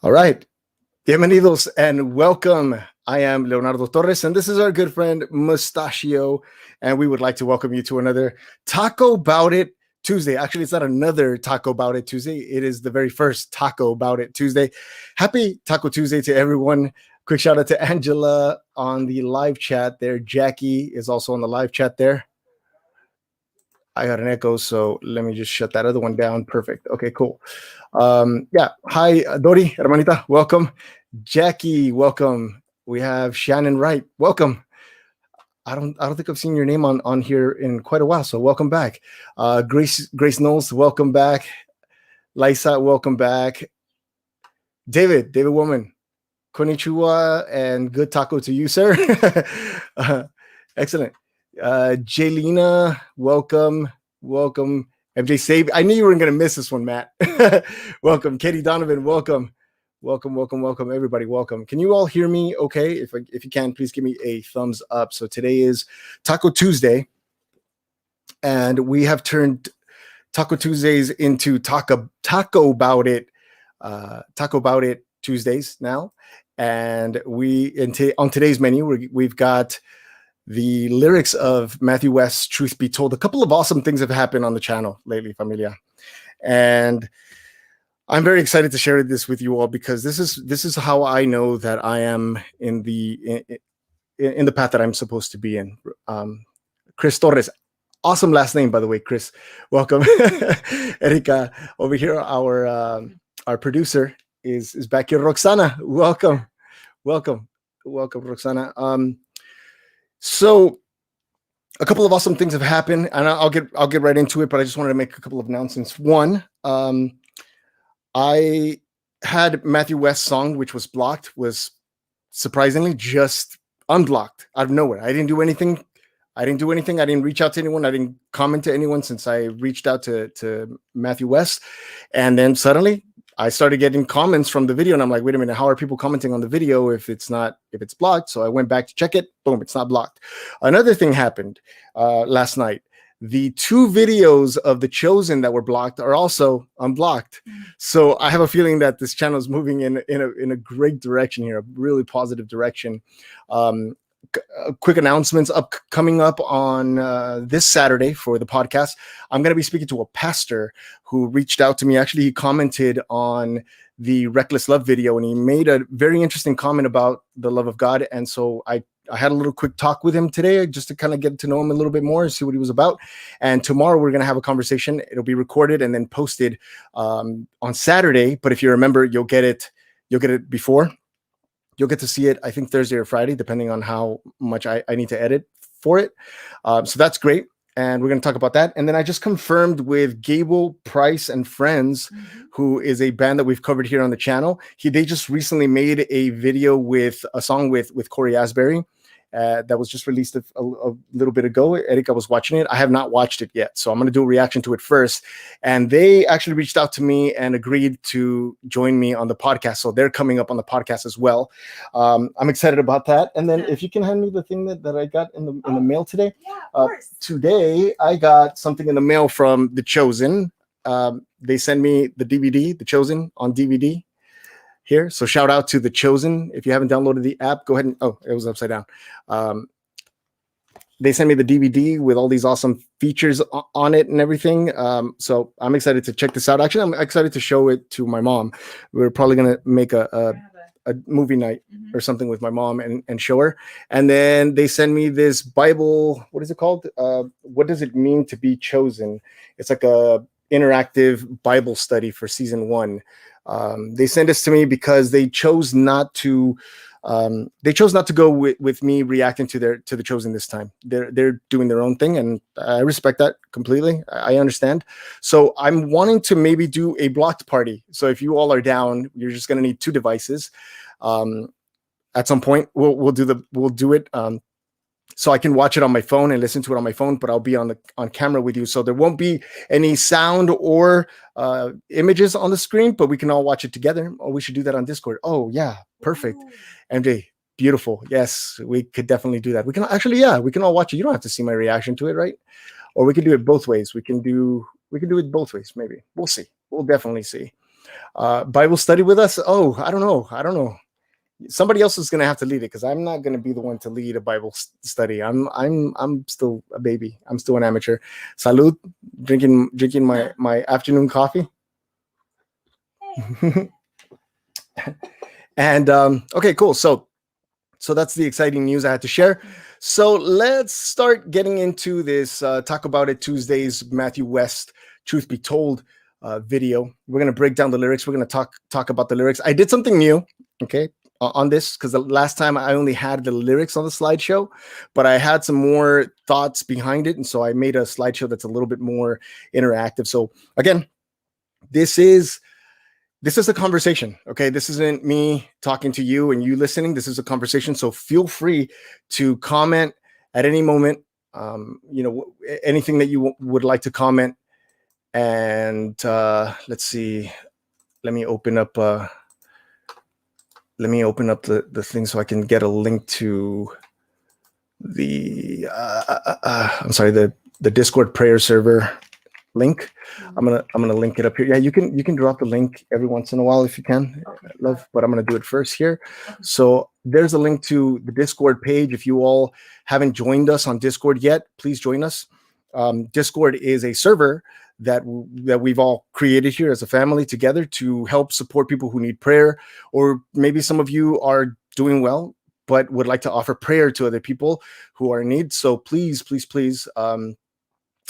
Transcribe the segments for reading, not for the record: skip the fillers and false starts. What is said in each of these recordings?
All right. Bienvenidos and welcome. I am Leonardo Torres, and this is our good friend Mustachio. And we would like to welcome you to another Taco Bout It Tuesday. Actually, it's not another Taco Bout It Tuesday. It is the very first Taco Bout It Tuesday. Happy Taco Tuesday to everyone. Quick shout out to Angela on the live chat there. Jackie is also on the live chat there. I got an echo, so let me just shut that other one down. Perfect. Okay, cool. Yeah. Hi, Dori, hermanita. Welcome. Jackie, welcome. We have Shannon Wright. Welcome. I don't think I've seen your name on here in quite a while, so welcome back. Grace Knowles, welcome back. Lisa, welcome back. David Woman, konnichiwa, and good taco to you, sir. Excellent. Jaylina, welcome. MJ Sabe, I knew you weren't going to miss this one, Matt. Welcome. Katie Donovan, welcome. Everybody, welcome. Can you all hear me okay? If you can, please give me a thumbs up. So today is Taco Tuesday, and we have turned Taco Tuesdays into Taco Bout It Tuesdays now. And on today's menu, we've got the lyrics of Matthew West's Truth Be Told. A couple of awesome things have happened on the channel lately, familia. And I'm very excited to share this with you all because this is how I know that I am in the path that I'm supposed to be in. Chris Torres, awesome last name, by the way, Chris. Welcome. Erika, over here, our producer is back here. Roxana, welcome, Roxana. So a couple of awesome things have happened, and I'll get right into it, but I just wanted to make a couple of announcements. One, I had Matthew West's song, which was blocked, was surprisingly just unblocked out of nowhere. I didn't do anything. I didn't reach out to anyone. I didn't comment to anyone since I reached out to Matthew West. And then suddenly I started getting comments from the video, and I'm like, wait a minute, how are people commenting on the video if it's blocked? So I went back to check it. Boom, it's not blocked. Another thing happened last night. The 2 videos of The Chosen that were blocked are also unblocked. So I have a feeling that this channel is moving in a great direction here, a really positive direction. Quick announcements coming up on this Saturday for the podcast. I'm going to be speaking to a pastor who reached out to me. Actually, he commented on the Reckless Love video, and he made a very interesting comment about the love of God. And so I had a little quick talk with him today just to kind of get to know him a little bit more and see what he was about. And tomorrow we're going to have a conversation. It'll be recorded and then posted on Saturday. But if you remember, you'll get it before. You'll get to see it, I think, Thursday or Friday, depending on how much I need to edit for it. So that's great. And we're going to talk about that. And then I just confirmed with Gable Price and Friends, who is a band that we've covered here on the channel. They just recently made a video with a song with Corey Asbury. That was just released a little bit ago. Erika was watching it. I have not watched it yet, so I'm going to do a reaction to it first. And they actually reached out to me and agreed to join me on the podcast, so they're coming up on the podcast as well. I'm excited about that. And then if you can hand me the thing that I got in the mail today. Yeah, of course. Today, I got something in the mail from The Chosen. They sent me the DVD, The Chosen, on DVD. Here, so shout out to The Chosen. If you haven't downloaded the app, go ahead and it was upside down. They sent me the DVD with all these awesome features on it and everything. So I'm excited to check this out. Actually, I'm excited to show it to my mom. We're probably gonna make a movie night or something with my mom and show her. And then they send me this Bible. What is it called? What does it mean to be chosen? It's like a interactive Bible study for season 1. They sent this to me because they chose not to go with me reacting to The Chosen this time. They're doing their own thing, and I respect that completely. I understand. So I'm wanting to maybe do a blocked party. So if you all are down, you're just going to need 2 devices. At some point, we'll do it. So I can watch it on my phone and listen to it on my phone, but I'll be on camera with you. So there won't be any sound or images on the screen, but we can all watch it together. Or we should do that on Discord. Oh yeah, perfect. Ooh. MJ, beautiful. Yes, we could definitely do that. We can all watch it. You don't have to see my reaction to it, right? Or we can do it both ways. We can do We can do it both ways. Maybe we'll see. We'll definitely see. Bible study with us. Oh, I don't know. Somebody else is going to have to lead it because I'm not going to be the one to lead a Bible study. I'm still a baby. I'm still an amateur. Salud, drinking my afternoon coffee. And okay, cool. So that's the exciting news I had to share. So let's start getting into this Talk About It Tuesdays Matthew West Truth Be Told video. We're going to break down the lyrics. We're going to talk about the lyrics. I did something new, okay, on this, because the last time I only had the lyrics on the slideshow, but I had some more thoughts behind it. And so I made a slideshow that's a little bit more interactive. So again, this is a conversation, okay? This isn't me talking to you and you listening. This is a conversation. So feel free to comment at any moment, anything that you would like to comment. And let's see. Let me open up the thing so I can get a link to the the Discord prayer server link. I'm gonna link it up here. Yeah, you can drop the link every once in a while if you can, okay. Love. But I'm gonna do it first here. Okay. So there's a link to the Discord page. If you all haven't joined us on Discord yet, please join us. Discord is a server that we've all created here as a family together to help support people who need prayer, or maybe some of you are doing well but would like to offer prayer to other people who are in need. So please.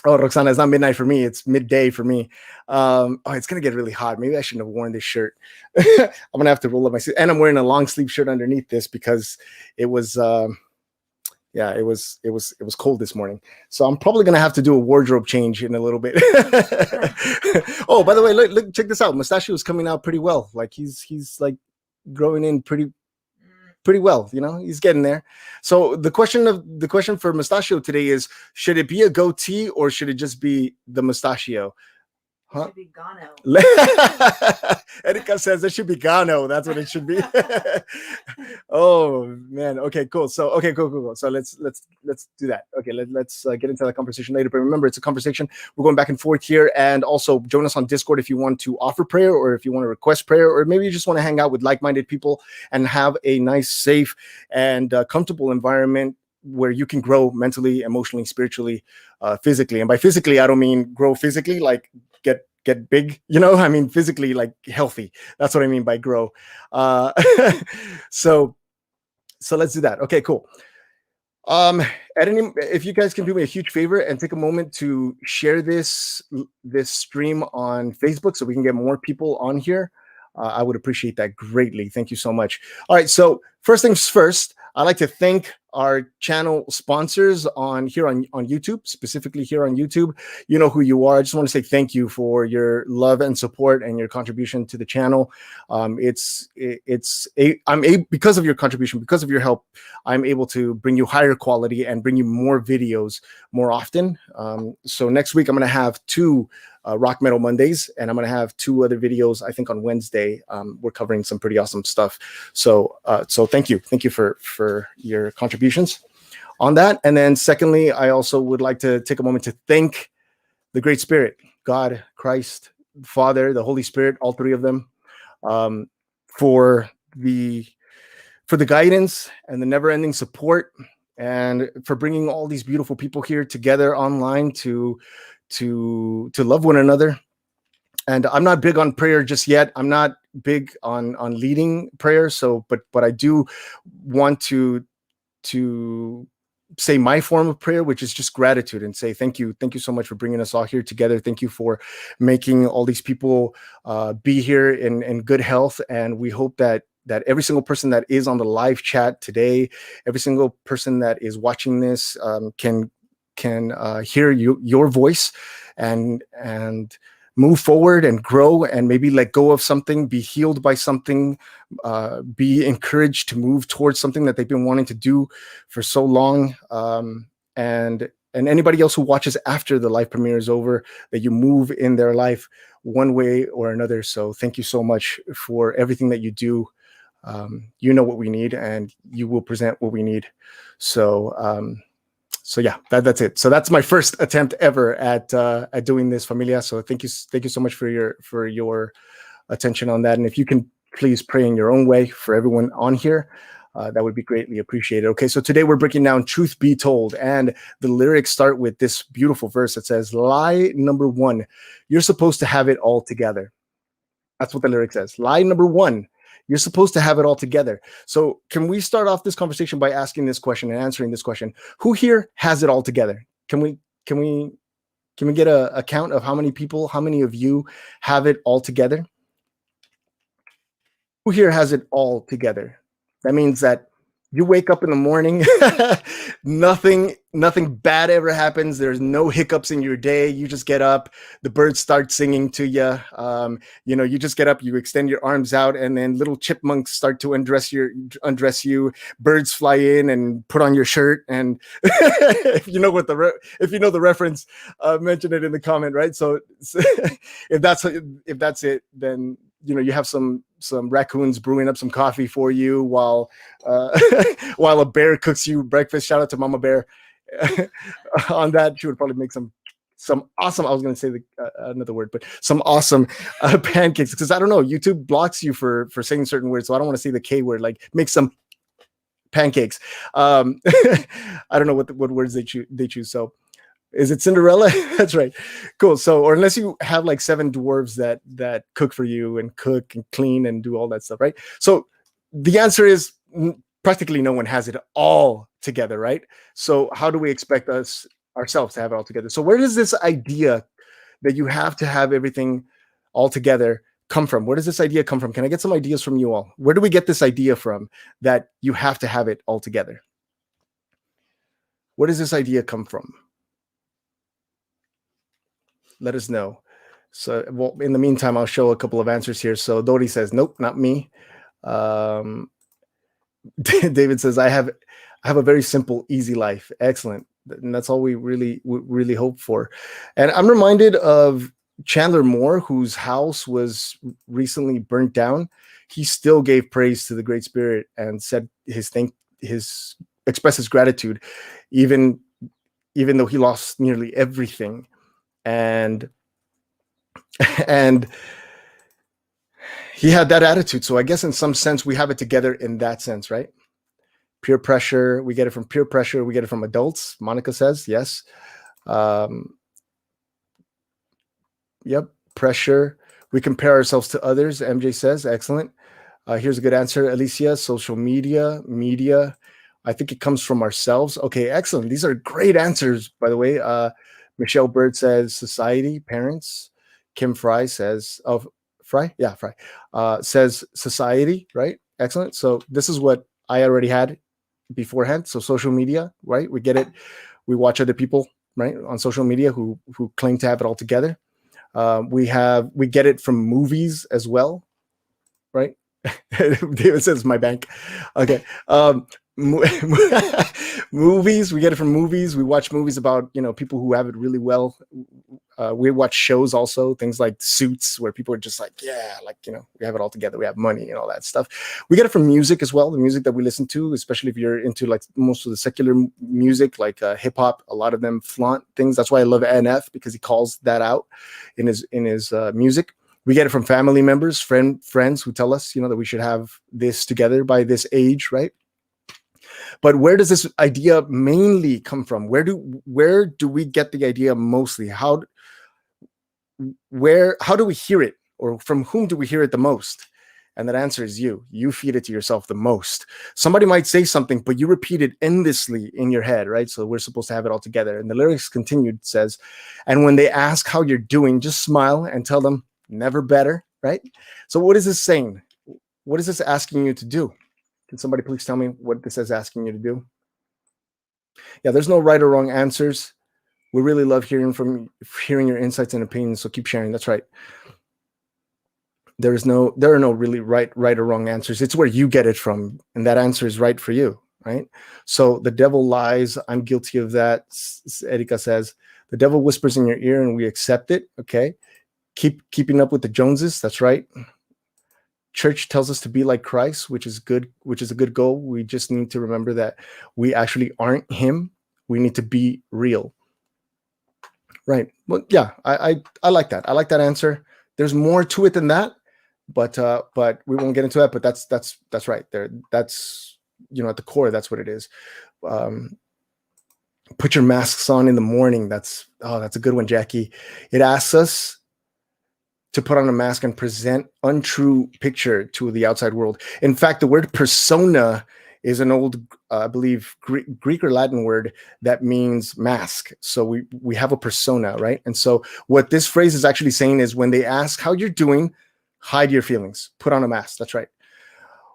Oh, Roxana, it's not midnight for me. It's midday for me. It's going to get really hot. Maybe I shouldn't have worn this shirt. I'm going to have to roll up my sleeve. And I'm wearing a long sleeve shirt underneath this because it was, it was cold this morning. So I'm probably going to have to do a wardrobe change in a little bit. Oh, by the way, look, check this out. Mustachio is coming out pretty well. Like he's like growing in pretty well, he's getting there. So the question for Mustachio today is, should it be a goatee or should it just be the mustachio? Huh? It should be Gano. Erika says it should be Gano. That's what it should be. Oh man. Okay, cool. So cool. So let's do that. Okay, let's get into that conversation later. But remember, it's a conversation. We're going back and forth here, and also join us on Discord if you want to offer prayer, or if you want to request prayer, or maybe you just want to hang out with like-minded people and have a nice, safe, and comfortable environment where you can grow mentally, emotionally, spiritually, physically. And by physically, I don't mean grow physically, like get big, I mean physically, like healthy. That's what I mean by grow. So let's do that. Okay, cool. If you guys can do me a huge favor and take a moment to share this stream on Facebook so we can get more people on here, I would appreciate that greatly. Thank you so much. All right, so first things first, I'd like to thank our channel sponsors on YouTube, specifically here on YouTube. You know who you are. I just want to say thank you for your love and support and your contribution to the channel. Because of your contribution, because of your help, I'm able to bring you higher quality and bring you more videos more often. So next week I'm going to have 2 Rock Metal Mondays, and I'm going to have 2 other videos, I think on Wednesday. We're covering some pretty awesome stuff. So thank you for your contributions on that. And then secondly, I also would like to take a moment to thank the Great Spirit, God, Christ, Father, the Holy Spirit, all 3 of them, for the guidance and the never-ending support, and for bringing all these beautiful people here together online to love one another. And I'm not big on prayer just yet. I'm not big on leading prayer. So, but I do want to say my form of prayer, which is just gratitude, and say thank you so much for bringing us all here together. Thank you for making all these people be here in good health. And we hope that every single person that is on the live chat today, every single person that is watching this can hear your voice and move forward and grow, and maybe let go of something, be healed by something, be encouraged to move towards something that they've been wanting to do for so long. And anybody else who watches after the live premiere is over, that you move in their life one way or another. So thank you so much for everything that you do. You know what we need, and you will present what we need. So So yeah, that's it. So that's my first attempt ever at doing this, familia. So thank you so much for your attention on that. And if you can please pray in your own way for everyone on here, that would be greatly appreciated. Okay, so today we're breaking down Truth Be Told, and the lyrics start with this beautiful verse that says, lie number one, you're supposed to have it all together. That's what the lyric says. Lie number one, you're supposed to have it all together. So can we start off this conversation by asking this question and answering this question? Who here has it all together? Can we get a count of how many people, how many of you have it all together? Who here has it all together? That means that you wake up in the morning, nothing bad ever happens. There's no hiccups in your day. You just get up, the birds start singing to you. You just get up, you extend your arms out, and then little chipmunks start to undress you. Birds fly in and put on your shirt. And if you know the reference, mention it in the comment, right? So if that's it, then you have some raccoons brewing up some coffee for you while while a bear cooks you breakfast. Shout out to Mama Bear. On that, she would probably make some awesome, I was going to say another word, but some awesome pancakes, because I don't know, YouTube blocks you for saying certain words, so I don't want to say the K word, like make some pancakes. I don't know what words they choose. So is it Cinderella? That's right. Cool. So, or unless you have like 7 dwarves that cook for you and cook and clean and do all that stuff, right? So the answer is practically no one has it all together, right? So how do we expect ourselves to have it all together? So where does this idea that you have to have everything all together come from? Where does this idea come from? Can I get some ideas from you all? Where do we get this idea from that you have to have it all together? Where does this idea come from? Let us know. So, well, in the meantime, I'll show a couple of answers here. So Dori says, nope, not me. David says, I have a very simple, easy life. Excellent. And that's all we really hope for. And I'm reminded of Chandler Moore, whose house was recently burnt down. He still gave praise to the Great Spirit and said expressed his gratitude, even though he lost nearly everything. And he had that attitude. So I guess in some sense we have it together in that sense, right? Peer pressure, we get it from peer pressure, we get it from adults. Monica says, yes. Yep, pressure. We compare ourselves to others, MJ says, excellent. Here's a good answer, Alicia, social media. I think it comes from ourselves. Okay, excellent. These are great answers, by the way. Michelle Bird says society, parents. Kim Fry says, Fry says society, right? Excellent. So this is what I already had beforehand. So social media, right? We get it. We watch other people, right, on social media who claim to have it all together. We get it from movies as well, right? David says my bank. Okay. Movies, we get it from movies. We watch movies about people who have it really well. We watch shows also, things like Suits, where people are just like, yeah, like we have it all together, we have money and all that stuff. We get it from music as well, the music that we listen to, especially if you're into like most of the secular music, like hip-hop. A lot of them flaunt things. That's why I love NF, because he calls that out in his music. We get it from family members, friends who tell us that we should have this together by this age, right? But where does this idea mainly come from? Where do we get the idea mostly? How do we hear it, or from whom do we hear it the most? And that answer is you. You feed it to yourself the most. Somebody might say something, but you repeat it endlessly in your head, right? So we're supposed to have it all together. And the lyrics continued, says, and when they ask how you're doing, just smile and tell them never better, right? So what is this saying? What is this asking you to do? Can somebody please tell me what this is asking you to do? Yeah, there's no right or wrong answers. We really love hearing your insights and opinions, so keep sharing. That's right. There are no really right or wrong answers. It's where you get it from, and that answer is right for you, right? So the devil lies. I'm guilty of that. Erika says, the devil whispers in your ear and we accept it. Okay. Keeping up with the Joneses. That's right. Church tells us to be like Christ, which is a good goal. We just need to remember that we actually aren't him. We need to be real. Right. Well, yeah, I like that. I like that answer. There's more to it than that, but we won't get into that. But that's right there. That's, at the core, that's what it is. Put your masks on in the morning. That's a good one, Jackie. It asks us to put on a mask and present untrue picture to the outside world. In fact, the word persona is an old, I believe, Greek or Latin word that means mask. So we have a persona, right? And so what this phrase is actually saying is when they ask how you're doing, hide your feelings, put on a mask. That's right.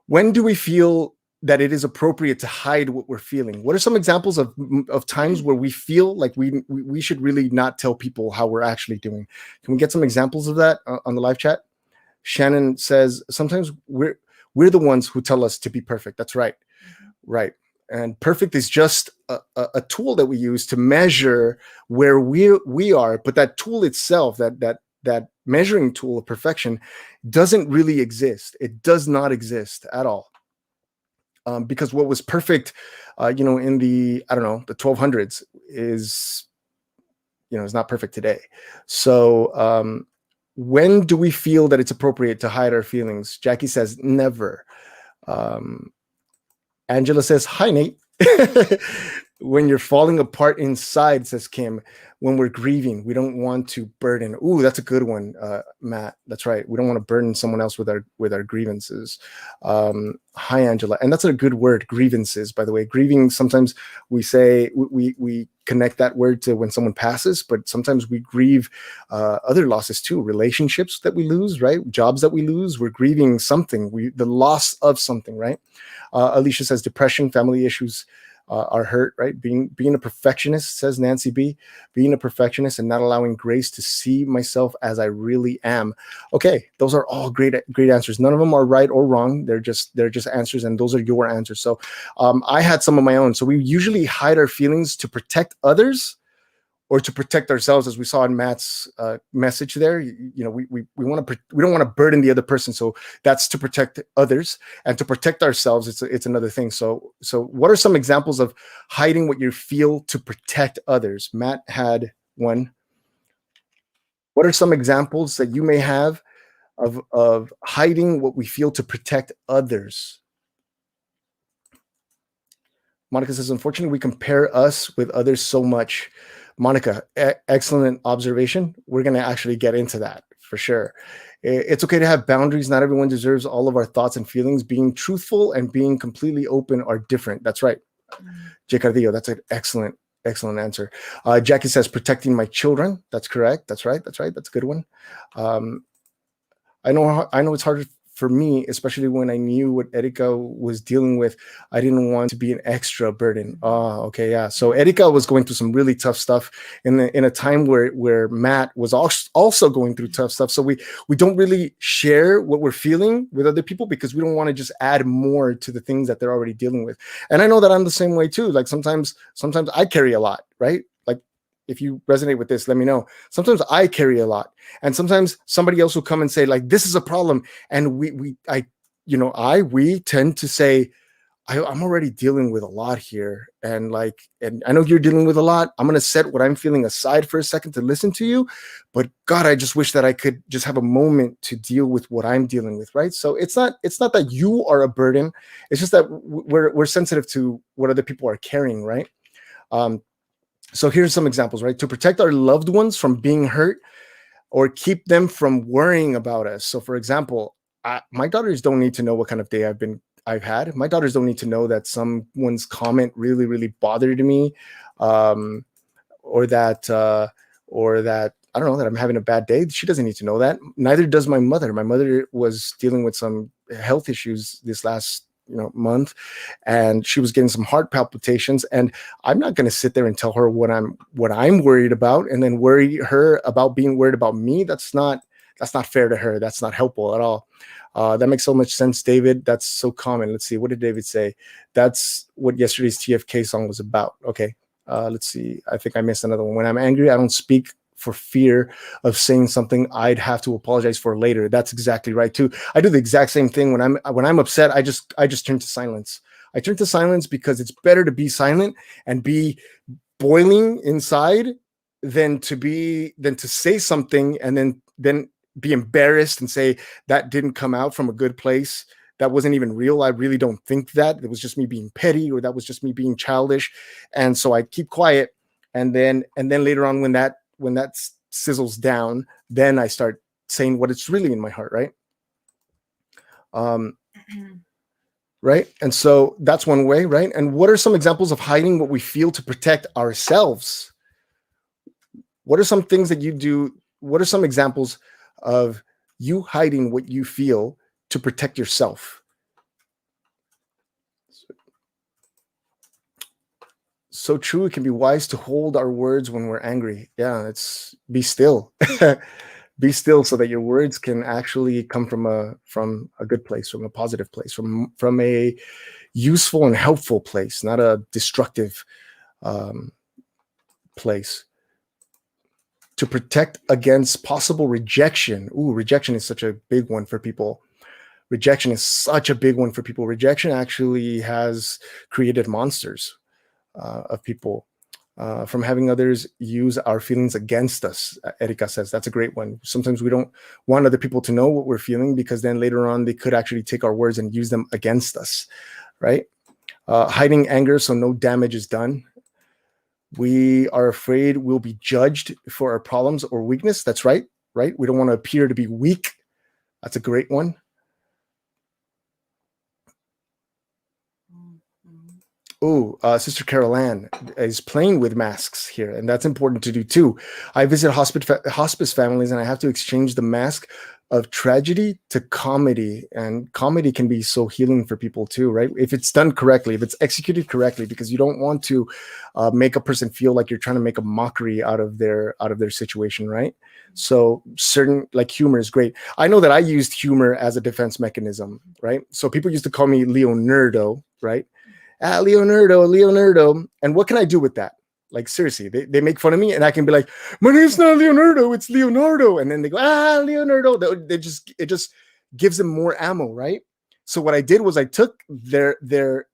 When do we feel that it is appropriate to hide what we're feeling? What are some examples of times where we feel like we should really not tell people how we're actually doing? Can we get some examples of that on the live chat? Shannon says, sometimes we're the ones who tell us to be perfect. That's right. Right. And perfect is just a tool that we use to measure where we are. But that tool itself, that measuring tool of perfection, doesn't really exist. It does not exist at all. Because what was perfect, in the, I don't know, the 1200s is, is not perfect today. So when do we feel that it's appropriate to hide our feelings? Jackie says, never. Angela says, hi, Nate. When you're falling apart inside, says Kim, when we're grieving, we don't want to burden. Ooh, that's a good one, Matt. That's right. We don't want to burden someone else with our grievances. Hi, Angela. And that's a good word, grievances, by the way. Grieving, sometimes we say, we connect that word to when someone passes, but sometimes we grieve other losses too, relationships that we lose, right? Jobs that we lose. We're grieving something, the loss of something, right? Alicia says depression, family issues are hurt, right? Being a perfectionist, says Nancy B. Being a perfectionist and not allowing grace to see myself as I really am. Okay, those are all great answers. None of them are right or wrong. They're just answers, and those are your answers. So I had some of my own. So we usually hide our feelings to protect others, or to protect ourselves, as we saw in Matt's message there. We don't want to burden the other person, so that's to protect others, and to protect ourselves, it's another thing. So what are some examples of hiding what you feel to protect others? Matt had one. What are some examples that you may have of hiding what we feel to protect others? Monica says, unfortunately, we compare us with others so much. Monica, excellent observation. We're going to actually get into that for sure. It's okay to have boundaries. Not everyone deserves all of our thoughts and feelings. Being truthful and being completely open are different. That's right. Jay Cardillo, that's an excellent answer. Jackie says, protecting my children. That's correct. That's right. That's a good one. I know it's hard for me, especially when I knew what Erika was dealing with. I didn't want to be an extra burden. Oh, okay, yeah. So Erika was going through some really tough stuff in a time where Matt was also going through tough stuff. So we don't really share what we're feeling with other people because we don't want to just add more to the things that they're already dealing with. And I know that I'm the same way too. Like sometimes I carry a lot, right? Like, if you resonate with this, let me know. Sometimes I carry a lot, and sometimes somebody else will come and say, like, this is a problem. And we tend to say, I'm already dealing with a lot here. And I know you're dealing with a lot. I'm going to set what I'm feeling aside for a second to listen to you. But God, I just wish that I could just have a moment to deal with what I'm dealing with. Right. So it's not that you are a burden. It's just that we're sensitive to what other people are carrying. Right. So here's some examples, right? To protect our loved ones from being hurt or keep them from worrying about us. So for example, my daughters don't need to know what kind of day I've had. My daughters don't need to know that someone's comment really, really bothered me, or that I don't know, that I'm having a bad day. She doesn't need to know that. Neither does my mother. My mother was dealing with some health issues this last month, and she was getting some heart palpitations, and I'm not going to sit there and tell her what I'm worried about and then worry her about being worried about me. That's not fair to her. That's not helpful at all. That makes so much sense, David. That's so common. Let's see, what did David say? That's what yesterday's TFK song was about. Okay, let's see, I think I missed another one. When I'm angry, I don't speak for fear of saying something I'd have to apologize for later. That's exactly right too. I do the exact same thing when I'm upset. I just turn to silence. I turn to silence because it's better to be silent and be boiling inside than to say something and then be embarrassed and say that didn't come out from a good place. That wasn't even real. I really don't think that. It was just me being petty, or that was just me being childish. And so I keep quiet. And then later on, when that sizzles down, then I start saying what it's really in my heart, right? Right. And so that's one way, right? And what are some examples of hiding what we feel to protect ourselves? What are some things that you do? What are some examples of you hiding what you feel to protect yourself? So true. It can be wise to hold our words when we're angry. Yeah, it's be still. Be still so that your words can actually come from a good place, from a positive place, from a useful and helpful place, not a destructive place. To protect against possible rejection. Ooh, rejection is such a big one for people. Rejection is such a big one for people. Rejection actually has created monsters of people from having others use our feelings against us. Erika says that's a great one. Sometimes we don't want other people to know what we're feeling, because then later on they could actually take our words and use them against us, right? Hiding anger so no damage is done. We are afraid we'll be judged for our problems or weakness. That's right, right? We don't want to appear to be weak. That's a great one. Oh, Sister Carol Ann is playing with masks here, and that's important to do too. I visit hospice families, and I have to exchange the mask of tragedy to comedy, and comedy can be so healing for people too, right? If it's done correctly, if it's executed correctly, because you don't want to make a person feel like you're trying to make a mockery out of their situation, right? So certain, like, humor is great. I know that I used humor as a defense mechanism, right? So people used to call me Leonardo, right? Leonardo. And what can I do with that? Like, seriously, they make fun of me, and I can be like, my name's not Leonardo, it's Leonardo. And then they go, Leonardo. It just gives them more ammo, right? So what I did was I took their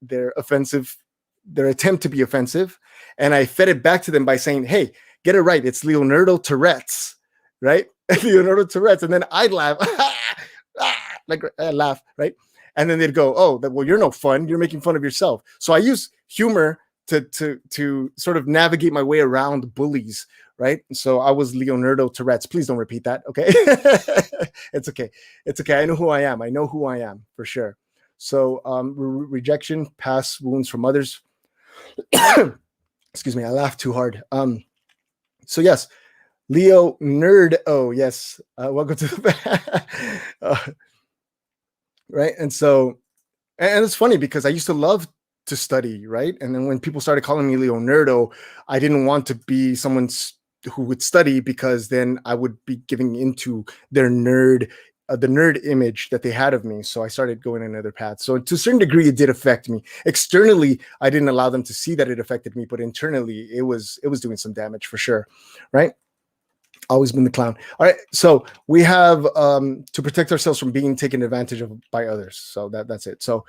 attempt to be offensive, and I fed it back to them by saying, hey, get it right. It's Leonardo Tourette's, right? Leonardo Tourette's. And then I'd laugh, like I laugh, right? And then they'd go, oh, well, you're no fun. You're making fun of yourself. So I use humor to sort of navigate my way around bullies, right? So I was Leonardo Tourette's. Please don't repeat that, okay? It's okay. It's okay. I know who I am. I know who I am for sure. So rejection, past wounds from others. Excuse me, I laughed too hard. So yes, Leo Nerd. Oh yes, welcome to the right. And so, and it's funny because I used to love to study, right? And then when people started calling me Leonardo, I didn't want to be someone who would study, because then I would be giving into their nerd, the nerd image that they had of me. So I started going another path. So to a certain degree, it did affect me. Externally, I didn't allow them to see that it affected me, but internally, it was doing some damage for sure, right? Always been the clown. All right, so we have to protect ourselves from being taken advantage of by others. So that's it. So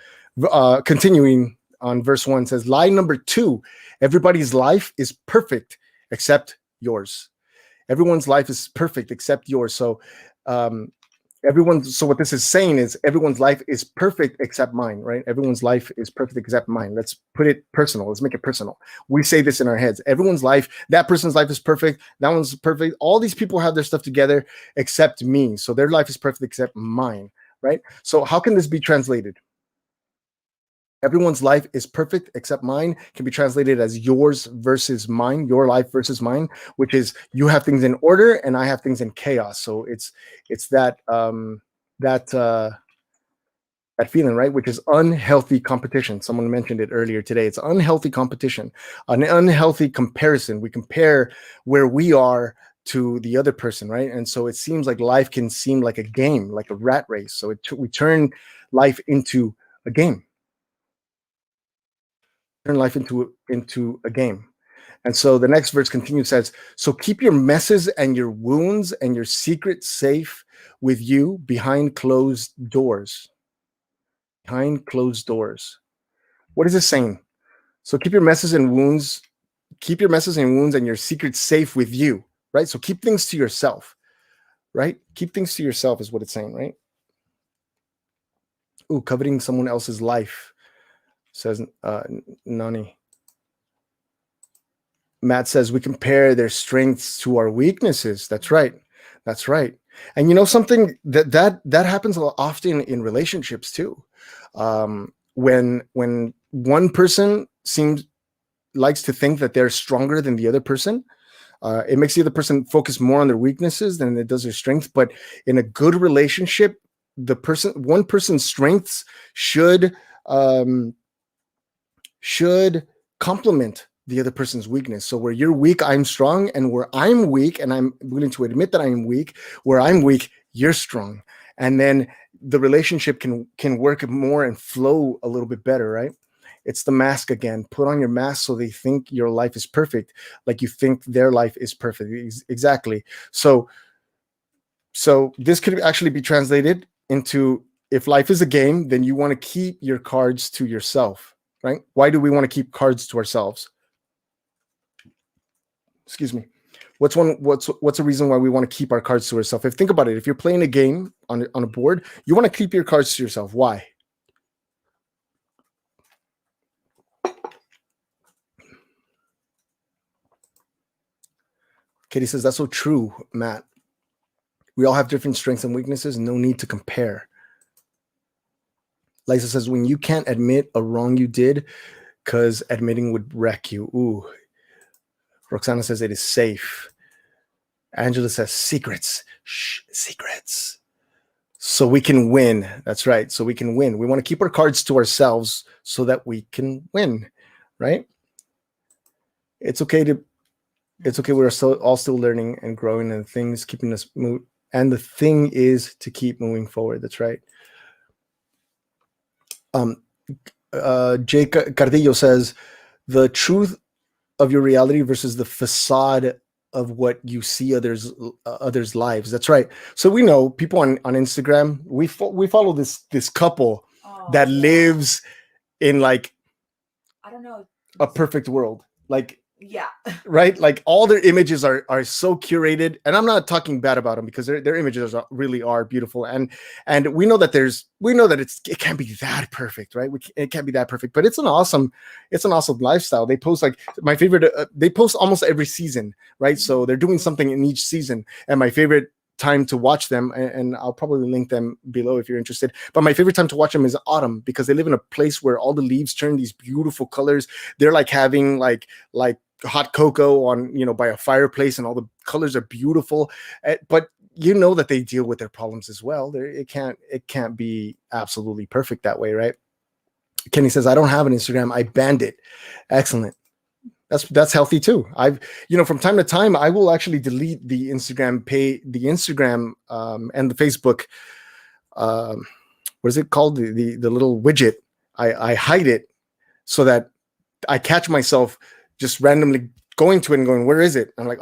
continuing on, verse 1 says, lie number 2, everybody's life is perfect except yours. Everyone's life is perfect except yours. So so what this is saying is everyone's life is perfect except mine, right? Everyone's life is perfect except mine. Let's put it personal. Let's make it personal. We say this in our heads. Everyone's life, that person's life is perfect. That one's perfect. All these people have their stuff together except me. So their life is perfect except mine, right? So how can this be translated? Everyone's life is perfect except mine can be translated as yours versus mine, your life versus mine, which is you have things in order and I have things in chaos. So it's that that feeling, right? Which is unhealthy competition. Someone mentioned it earlier today. It's unhealthy competition, an unhealthy comparison. We compare where we are to the other person, right? And so it seems like life can seem like a game, like a rat race. So we turn life into a game. Turn life into a game. And so the next verse continues, says, so keep your messes and your wounds and your secrets safe with you behind closed doors. Behind closed doors. What is this saying? So keep your messes and wounds keep your messes and wounds and your secrets safe with you, right? So keep things to yourself, right? Keep things to yourself is what it's saying, right? Ooh, coveting someone else's life, says Nani. Matt says we compare their strengths to our weaknesses. That's right. That's right. And you know something that happens a lot often in relationships too. When one person likes to think that they're stronger than the other person, it makes the other person focus more on their weaknesses than it does their strengths. But in a good relationship, one person's strengths should complement the other person's weakness. So where you're weak, I'm strong, and where I'm weak, and I'm willing to admit that I'm weak, where I'm weak, you're strong. And then the relationship can work more and flow a little bit better, right? It's the mask again. Put on your mask so they think your life is perfect, like you think their life is perfect. Exactly. So this could actually be translated into, if life is a game, then you want to keep your cards to yourself, right? Why do we want to keep cards to ourselves? Excuse me. What's a reason why we want to keep our cards to ourselves? If think about it, if you're playing a game on a board, you want to keep your cards to yourself. Why? Katie says, that's so true, Matt. We all have different strengths and weaknesses. No need to compare. Lisa says, when you can't admit a wrong you did, because admitting would wreck you. Ooh. Roxana says it is safe. Angela says secrets. Shh, secrets. So we can win. That's right. So we can win. We want to keep our cards to ourselves so that we can win, right? It's okay. We're all still learning and growing, and things keeping us move. And the thing is to keep moving forward. That's right. Jake Cardillo says, the truth of your reality versus the facade of what you see others' lives. That's right. So we know people on Instagram, we follow this couple that lives in, like, I don't know, a perfect world. Like, yeah, right? Like all their images are so curated, and I'm not talking bad about them, because their images really are beautiful, and we know that it can't be that perfect, right? It can't be that perfect, but it's an awesome lifestyle. They post, like, my favorite, they post almost every season, right? So they're doing something in each season, and my favorite time to watch them, and I'll probably link them below if you're interested, but my favorite time to watch them is autumn, because they live in a place where all the leaves turn these beautiful colors. They're like having like hot cocoa on, by a fireplace, and all the colors are beautiful, but you know that they deal with their problems as well. It can't be absolutely perfect that way, right? Kenny says, I don't have an Instagram, I banned it. Excellent. That's healthy too. From time to time, I will actually delete the Instagram and the Facebook. What is it called? The little widget. I hide it so that I catch myself just randomly going to it and going, where is it? I'm like,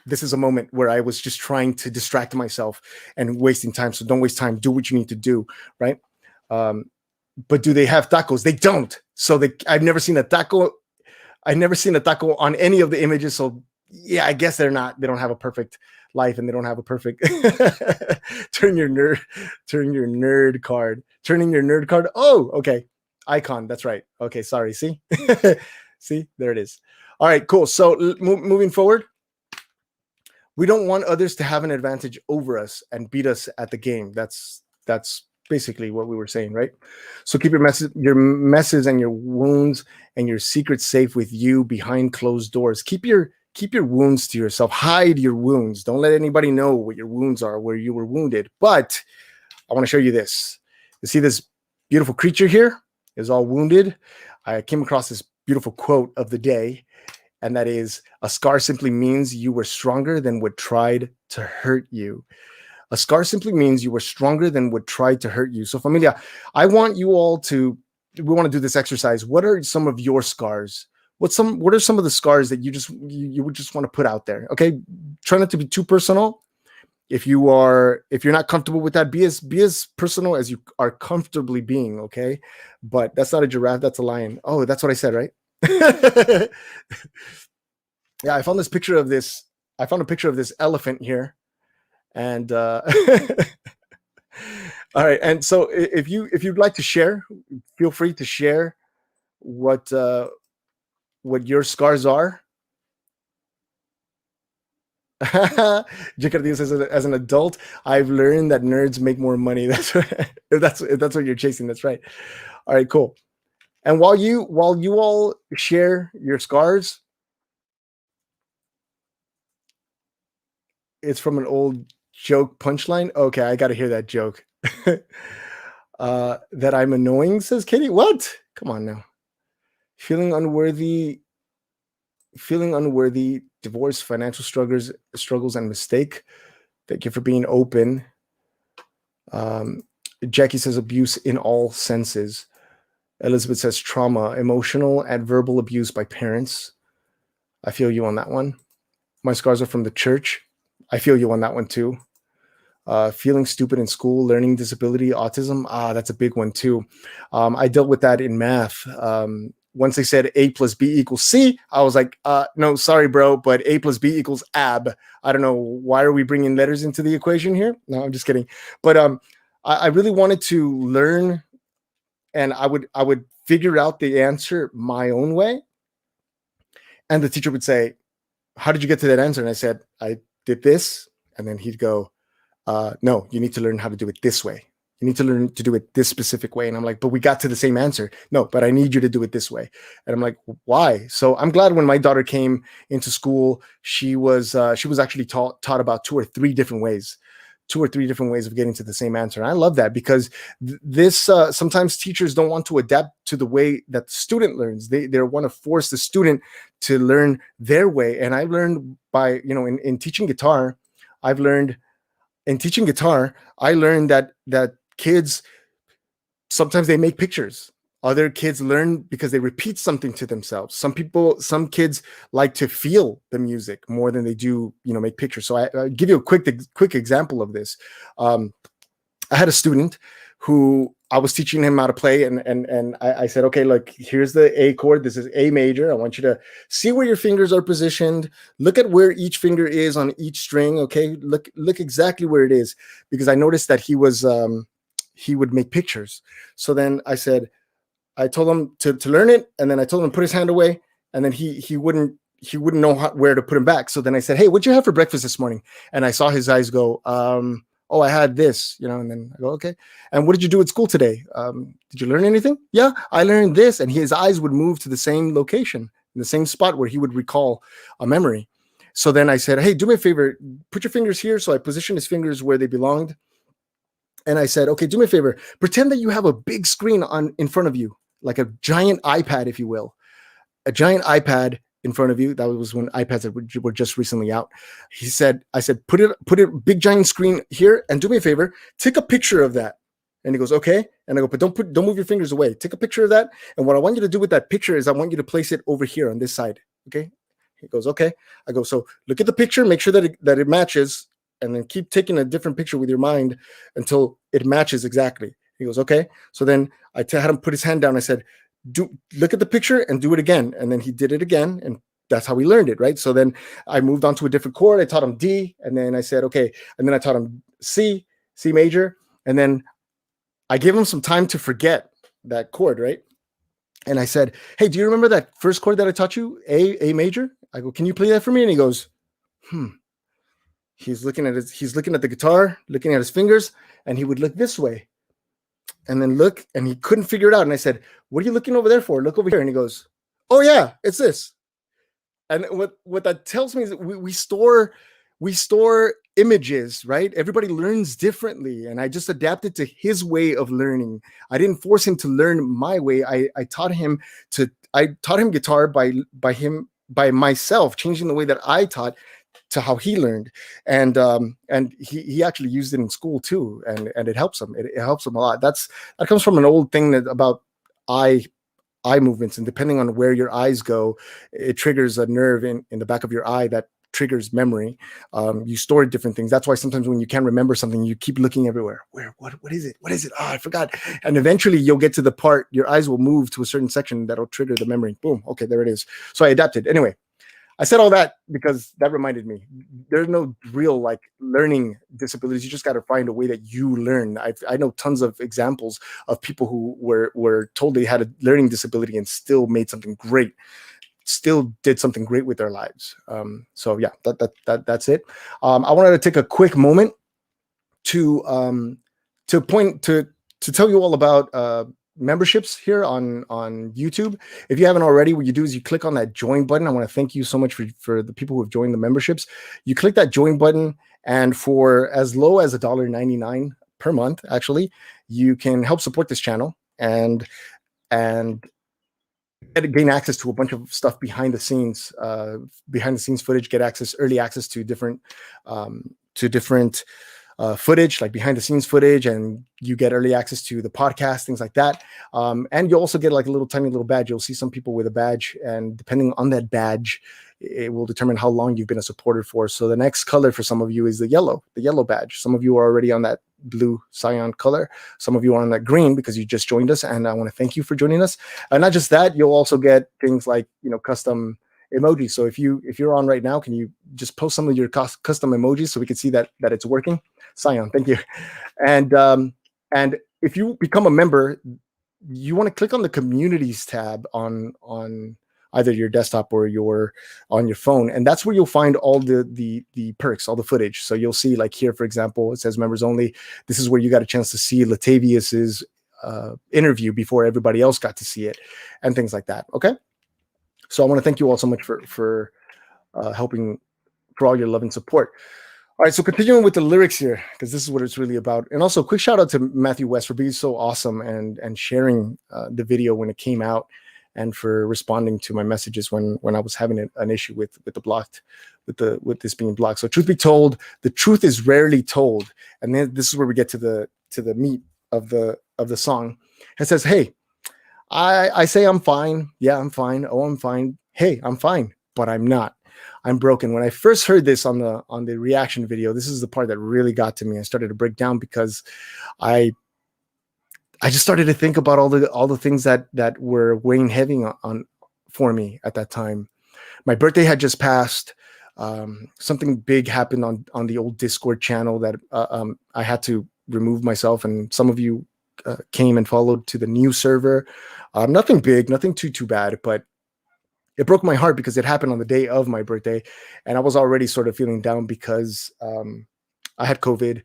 this is a moment where I was just trying to distract myself and wasting time. So don't waste time. Do what you need to do, right? But do they have tacos? They don't. So I've never seen a taco. I've never seen a taco on any of the images. So yeah, I guess they don't have a perfect life, and they don't have a perfect turning your nerd card. Oh, okay. Icon. That's right. Okay. Sorry. See, see, there it is. All right, cool. So moving forward, we don't want others to have an advantage over us and beat us at the game. That's basically what we were saying, right? So keep your messes and your wounds and your secrets safe with you behind closed doors. Keep your wounds to yourself. Hide your wounds. Don't let anybody know what your wounds are, where you were wounded. But I want to show you this. You see this beautiful creature here is all wounded. I came across this beautiful quote of the day, and that is, a scar simply means you were stronger than what tried to hurt you. A scar simply means you were stronger than what tried to hurt you. So, familia, we want to do this exercise. What are some of your scars? What are some of the scars that you would just want to put out there? Okay. Try not to be too personal. If you're not comfortable with that, be as personal as you are comfortably being. Okay. But that's not a giraffe. That's a lion. Oh, that's what I said, right? Yeah, I found this picture of this. I found a picture of this elephant here, and all right. And so, if you'd like to share, feel free to share what what your scars are. Jacardino says, as an adult, I've learned that nerds make more money. That's right. If that's what you're chasing. That's right. All right, cool. And while you all share your scars, it's from an old joke punchline. Okay, I got to hear that joke. That I'm annoying, says Katie. What? Come on now. Feeling unworthy, divorce, financial struggles, and mistake. Thank you for being open. Jackie says abuse in all senses. Elizabeth says trauma, emotional and verbal abuse by parents. I feel you on that one. My scars are from the church. I feel you on that one too. Feeling stupid in school, learning disability, autism. That's a big one too. I dealt with that in math. Once they said A plus B equals C, I was like, no, sorry, bro, but A plus B equals AB. I don't know. Why are we bringing letters into the equation here? No, I'm just kidding. But I really wanted to learn, and I would figure out the answer my own way. And the teacher would say, how did you get to that answer? And I said, I did this. And then he'd go, no, you need to learn how to do it this way. You need to learn to do it this specific way. And I'm like, but we got to the same answer. No, but I need you to do it this way. And I'm like, why? So I'm glad when my daughter came into school, she was actually taught about two or three different ways of getting to the same answer. And I love that, because this sometimes teachers don't want to adapt to the way that the student learns. They want to force the student to learn their way. And I learned by, in teaching guitar, I learned that kids, sometimes they make pictures. Other kids learn because they repeat something to themselves. Some kids like to feel the music more than they do, make pictures. So I give you a quick example of this. I had a student who I was teaching him how to play, and I said, okay, look, here's the A chord. This is A major. I want you to see where your fingers are positioned. Look at where each finger is on each string. Okay, look exactly where it is, because I noticed that he would make pictures. So then I told him to learn it, and then I told him to put his hand away, and then he wouldn't know where to put him back. So then I said, hey, what'd you have for breakfast this morning? And I saw his eyes go, oh, I had this, and then I go, okay. And what did you do at school today? Did you learn anything? Yeah, I learned this. And his eyes would move to the same location, in the same spot where he would recall a memory. So then I said, hey, do me a favor, put your fingers here. So I positioned his fingers where they belonged. And I said, okay, do me a favor, pretend that you have a big screen in front of you, like a giant iPad, if you will, a giant iPad in front of you. That was when iPads were just recently out. I said, put a big giant screen here, and do me a favor, take a picture of that. And he goes, okay. And I go, but don't move your fingers away. Take a picture of that. And what I want you to do with that picture is I want you to place it over here on this side. Okay. He goes, okay. I go, so look at the picture, make sure that it matches, and then keep taking a different picture with your mind until it matches exactly. He goes, okay. So then I had him put his hand down. I said, look at the picture and do it again. And then he did it again. And that's how we learned it, right? So then I moved on to a different chord. I taught him D, and then I said, okay. And then I taught him C major. And then I gave him some time to forget that chord, right? And I said, hey, do you remember that first chord that I taught you, A major? I go, can you play that for me? And he goes, He's looking at the guitar, looking at his fingers, and he would look this way and then look, and he couldn't figure it out. And I said, what are you looking over there for? Look over here. And he goes, oh yeah, it's this. And what that tells me is that we store images, right? Everybody learns differently. And I just adapted to his way of learning. I didn't force him to learn my way. I taught him guitar by myself, changing the way that I taught to how he learned. And he actually used it in school too. And it helps him. It helps him a lot. That comes from an old thing about eye movements, and depending on where your eyes go, it triggers a nerve in the back of your eye that triggers memory. You store different things. That's why sometimes when you can't remember something, you keep looking everywhere. What is it? Oh, I forgot. And eventually you'll get to the part, your eyes will move to a certain section that'll trigger the memory. Boom. Okay, there it is. So I adapted. Anyway, I said all that because that reminded me. There's no real like learning disabilities. You just got to find a way that you learn. I know tons of examples of people who were told they had a learning disability and still made something great, still did something great with their lives. So yeah, that's it. I wanted to take a quick moment to point to tell you all about memberships here on YouTube. If you haven't already, what you do is you click on that join button. I want to thank you so much for the people who have joined the memberships. You click that join button, and for as low as $1.99 per month, actually, you can help support this channel and gain access to a bunch of stuff behind the scenes footage, get early access to different footage, like behind the scenes footage, and you get early access to the podcast, things like that. And you'll also get like a little tiny little badge. You'll see some people with a badge, and depending on that badge, it will determine how long you've been a supporter for. So the next color for some of you is the yellow badge. Some of you are already on that blue cyan color. Some of you are on that green because you just joined us, and I want to thank you for joining us. And not just that, you'll also get things like, custom emojis. So if you're on right now, can you just post some of your custom emojis so we can see that it's working? Cyan, thank you. And if you become a member, you want to click on the communities tab on either your desktop or on your phone, and that's where you'll find all the perks, all the footage. So you'll see, like here, for example, it says members only. This is where you got a chance to see Latavius's interview before everybody else got to see it, and things like that. Okay, so I want to thank you all so much for helping, for all your love and support. All right, so continuing with the lyrics here, because this is what it's really about. And also, quick shout out to Matthew West for being so awesome and sharing the video when it came out, and for responding to my messages when I was having an issue with this being blocked. So truth be told, the truth is rarely told, and then this is where we get to the meat of the song. It says, "Hey, I say I'm fine. Yeah, I'm fine. Oh, I'm fine. Hey, I'm fine, but I'm not. I'm broken." When I first heard this on the reaction video, this is the part that really got to me. I started to break down because I just started to think about all the things that were weighing heavy on for me at that time. My birthday had just passed. Something big happened on the old Discord channel that I had to remove myself, and some of you came and followed to the new server. Nothing big, nothing too bad, but it broke my heart because it happened on the day of my birthday, and I was already sort of feeling down because I had COVID,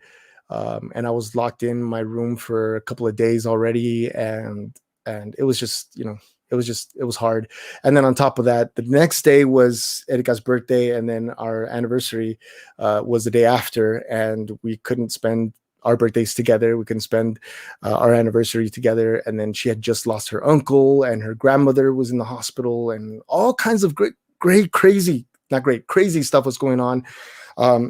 and I was locked in my room for a couple of days already, and it was just, it was hard. And then on top of that, the next day was Erika's birthday, and then our anniversary was the day after, and we couldn't spend our birthdays together. We couldn't spend our anniversary together. And then she had just lost her uncle, and her grandmother was in the hospital, and all kinds of crazy stuff was going on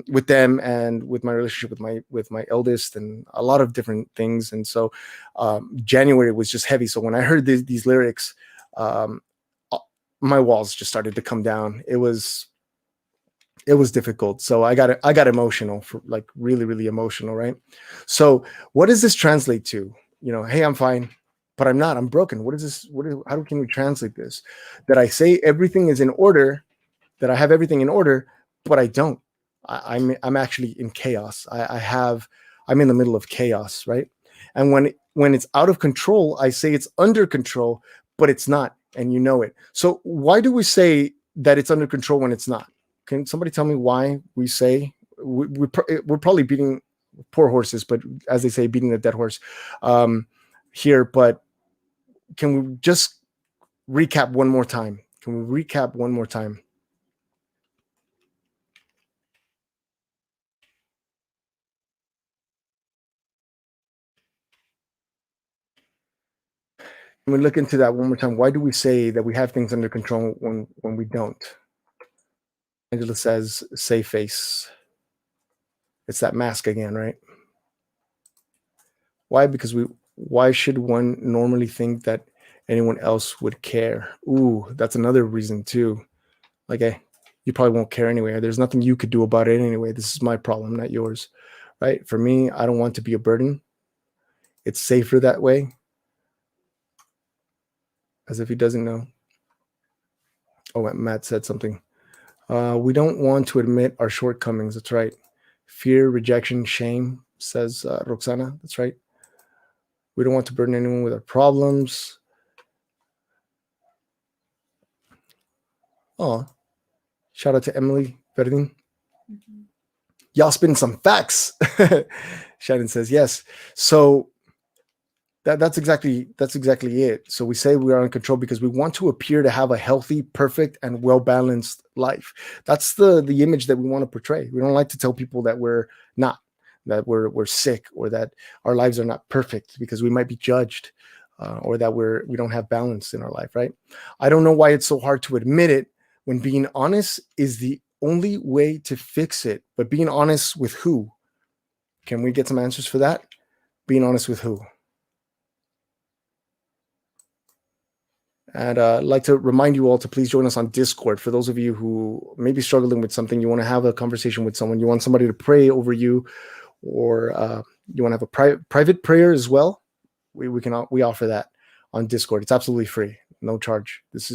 with them, and with my relationship with my eldest, and a lot of different things. And so January was just heavy. So when I heard these lyrics, my walls just started to come down. It was difficult. So I got emotional, for like really emotional, right? So what does this translate to? Hey, I'm fine, but I'm not. I'm broken. What is this? How can we translate this? That I say everything is in order, that I have everything in order, but I don't. I'm actually in chaos. I'm in the middle of chaos, right? And when it's out of control, I say it's under control, but it's not, and you know it. So why do we say that it's under control when it's not? Can somebody tell me why we say we're probably beating poor horses, but as they say, beating a dead horse here. But can we just recap one more time? Can we look into that one more time? Why do we say that we have things under control when we don't? Angela says, "Save face." It's that mask again, right? Why? Because why should one normally think that anyone else would care? Ooh, that's another reason too. Like, hey, you probably won't care anyway. There's nothing you could do about it anyway. This is my problem, not yours, right? For me, I don't want to be a burden. It's safer that way. As if he doesn't know. Oh, Matt said something. We don't want to admit our shortcomings. That's right. Fear, rejection, shame, says Roxana. That's right. We don't want to burden anyone with our problems. Oh, shout out to Emily Verdin. Y'all spitting some facts. Shannon says yes. So that's exactly it. So we say we are in control because we want to appear to have a healthy, perfect, and well balanced life. That's the image that we want to portray. We don't like to tell people that we're not, that we're sick, or that our lives are not perfect, because we might be judged, or that we don't have balance in our life. Right? I don't know why it's so hard to admit it, when being honest is the only way to fix it. But being honest with who? Can we get some answers for that? Being honest with who? And I'd like to remind you all to please join us on Discord. For those of you who may be struggling with something, you want to have a conversation with someone, you want somebody to pray over you, or you want to have a private prayer as well, we offer that on Discord. It's absolutely free, no charge. This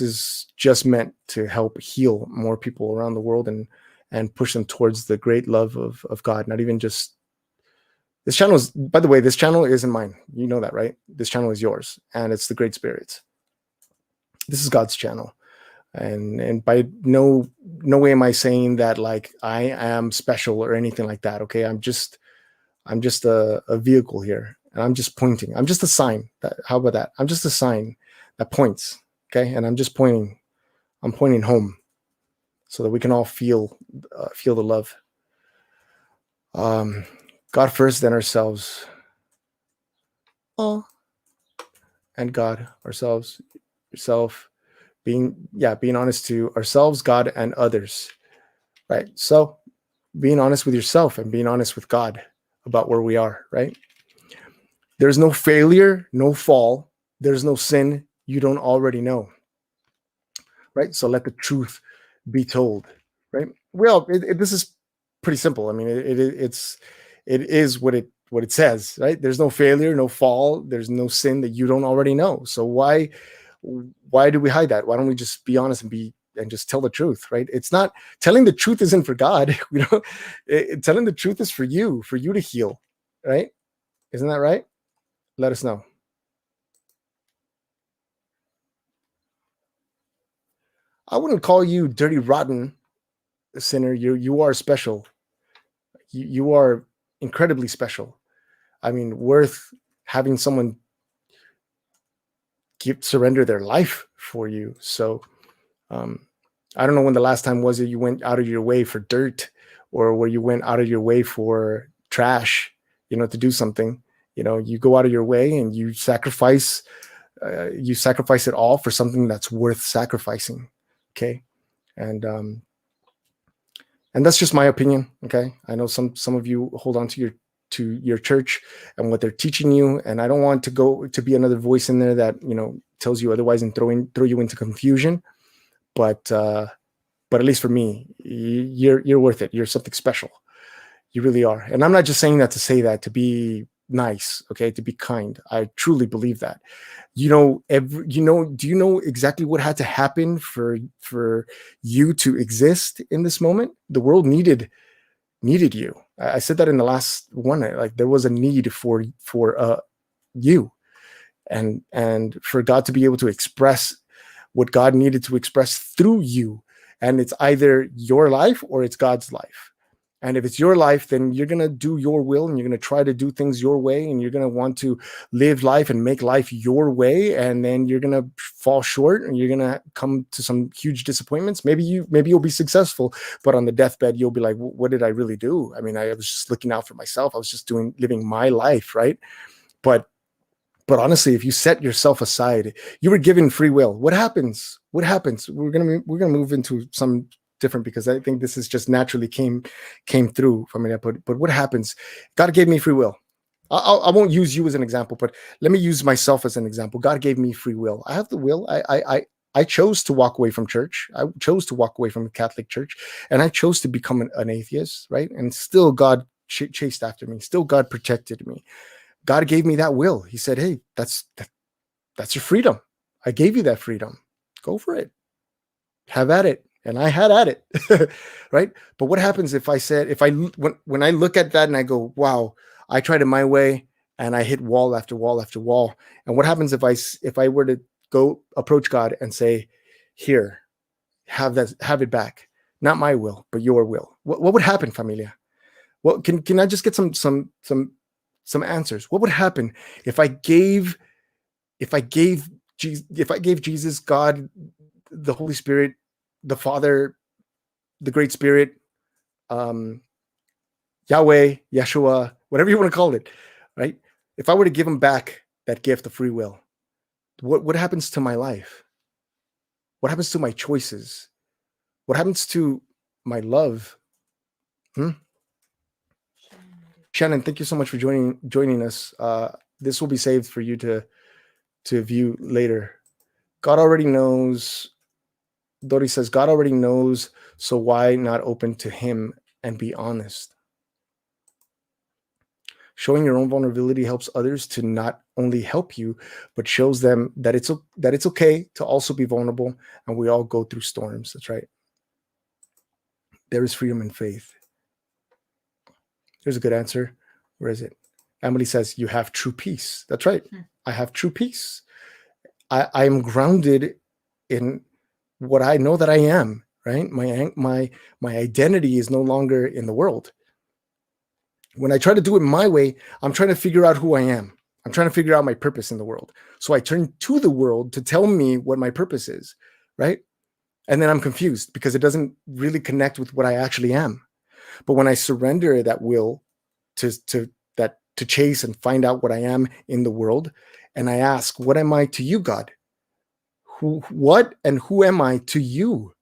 is just meant to help heal more people around the world, and push them towards the great love of God. Not even just this channel is, by the way, this channel isn't mine. You know that, right? This channel is yours, and it's the Great Spirits. This is God's channel, and by no way am I saying that like I am special or anything like that. Okay, I'm just a vehicle here, and I'm just pointing. I'm just a sign. How about that? I'm just a sign that points. Okay, and I'm just pointing. I'm pointing home, so that we can all feel the love. God first, then ourselves. Oh, and God, ourselves, yourself, being honest to ourselves, God, and others. Right. So being honest with yourself and being honest with God about where we are. Right. There's no failure, no fall. There's no sin you don't already know. Right. So let the truth be told. Right. Well, this is pretty simple. I mean, it is what it says, right? There's no failure, no fall. There's no sin that you don't already know. So why do we hide that? Why don't we just be honest and just tell the truth, right? It's not, telling the truth isn't for God. Telling the truth is for you to heal, right? Isn't that right? Let us know. I wouldn't call you dirty, rotten sinner. You are special. You are incredibly special. I mean, worth having someone surrender their life for you. So I don't know when the last time was that you went out of your way for dirt, or where you went out of your way for trash, to do something. You go out of your way and you sacrifice it all for something that's worth sacrificing. Okay. And that's just my opinion. Okay. I know some of you hold on to your church and what they're teaching you, and I don't want to be another voice in there that tells you otherwise and throw you into confusion. But at least for me, you're worth it. You're something special. You really are. And I'm not just saying that to say that to be nice, okay, to be kind. I truly believe that. Do you know exactly what had to happen for you to exist in this moment? The world needed you. I said that in the last one. Like, there was a need for you, and for God to be able to express what God needed to express through you. And it's either your life or it's God's life. And if it's your life, then you're going to do your will, and you're going to try to do things your way, and you're going to want to live life and make life your way. And then you're going to fall short, and you're going to come to some huge disappointments. Maybe you'll be successful, but on the deathbed, you'll be like, what did I really do? I mean, I was just looking out for myself. I was just living my life. Right. But honestly, if you set yourself aside, you were given free will. What happens? We're gonna move into some different, because I think this is just naturally came through from me. But what happens? God gave me free will. I won't use you as an example, but let me use myself as an example. God gave me free will. I have the will. I chose to walk away from church. I chose to walk away from the Catholic Church, and I chose to become an atheist, right? And still God chased after me. Still God protected me. God gave me that will. He said, hey, that's your freedom. I gave you that freedom. Go for it. have at it. And I had at it. Right. But what happens if I said, when I look at that and I go, wow, I tried it my way and I hit wall after wall after wall. And what happens if I were to go approach God and say, here, have it back. Not my will, but your will. What would happen, familia? Well, can I just get some answers? What would happen if I gave Jesus, God, the Holy Spirit, the Father, the Great Spirit, Yahweh, Yeshua, whatever you want to call it, right? If I were to give him back that gift of free will, what happens to my life? What happens to my choices? What happens to my love? Shannon, thank you so much for joining us. This will be saved for you to view later. God already knows. Dori says, God already knows, so why not open to him and be honest? Showing your own vulnerability helps others to not only help you, but shows them that it's okay to also be vulnerable, and we all go through storms. That's right. There is freedom in faith. There's a good answer. Where is it? Emily says, you have true peace. That's right. I have true peace. I am grounded in what I know that I am, right? My identity is no longer in the world. When I try to do it my way, I'm trying to figure out who I am. I'm trying to figure out my purpose in the world. So I turn to the world to tell me what my purpose is, right? And then I'm confused because it doesn't really connect with what I actually am. But when I surrender that will to chase and find out what I am in the world, and I ask, what am I to you, God? What and who am I to you?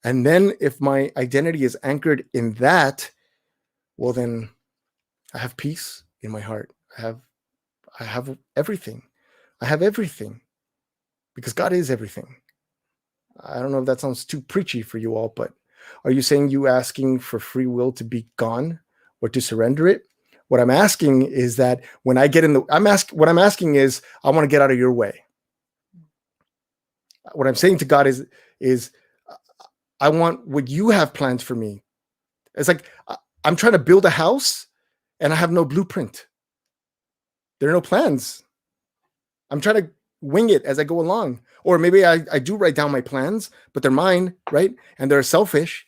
And then if my identity is anchored in that, well, then I have peace in my heart. I have everything. I have everything because God is everything. I don't know if that sounds too preachy for you all, but are you saying you asking for free will to be gone or to surrender it? What I'm asking is that when I get what I'm asking is, I want to get out of your way. What I'm saying to God is I want what you have planned for me. It's like I'm trying to build a house and I have no blueprint. There are no plans. I'm trying to wing it as I go along. Or maybe I do write down my plans, but they're mine, right? And they're selfish.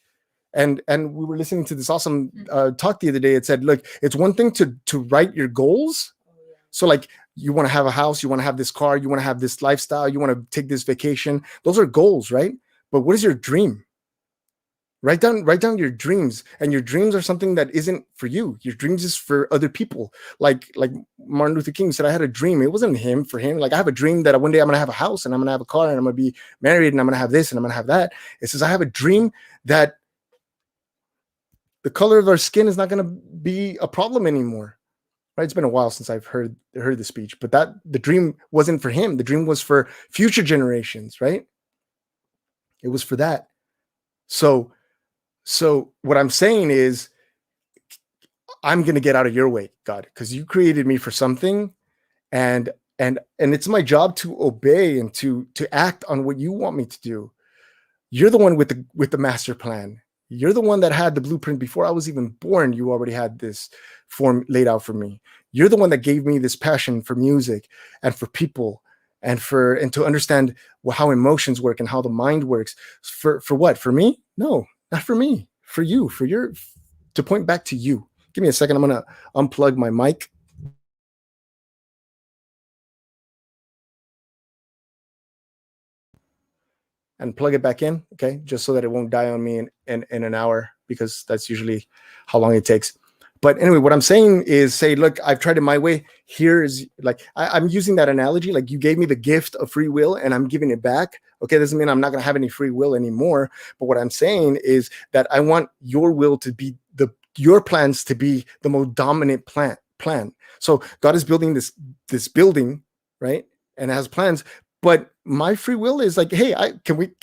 And we were listening to this awesome talk the other day. It said, look, it's one thing to write your goals. So like you want to have a house, you want to have this car, you want to have this lifestyle, you want to take this vacation. Those are goals, right? But what is your dream? Write down your dreams, and your dreams are something that isn't for you. Your dreams is for other people. Like Martin Luther King said, I had a dream. It wasn't for him. Like I have a dream that one day I'm going to have a house and I'm going to have a car and I'm going to be married and I'm going to have this and I'm going to have that. It says, I have a dream that the color of our skin is not going to be a problem anymore. Right? It's been a while since I've heard the speech, but the dream wasn't for him. The dream was for future generations, right? It was for that. So what I'm saying is, I'm going to get out of your way, God, because you created me for something, and it's my job to obey and to act on what you want me to do. You're the one with the master plan. You're the one that had the blueprint before I was even born. You already had this form laid out for me. You're the one that gave me this passion for music and for people and to understand how emotions work and how the mind works. For what? For me? No, not for me. For you. To point back to you. Give me a second. I'm going to unplug my mic. And plug it back in, okay, just so that it won't die on me in an hour, because that's usually how long it takes. But anyway, what I'm saying is, say, look, I've tried it my way. Here is, like, I'm using that analogy, like you gave me the gift of free will and I'm giving it back. Okay, doesn't mean I'm not going to have any free will anymore. But what I'm saying is that I want your will to be your plans to be the most dominant plan. So God is building this building, right? And it has plans. But my free will is like, hey, can we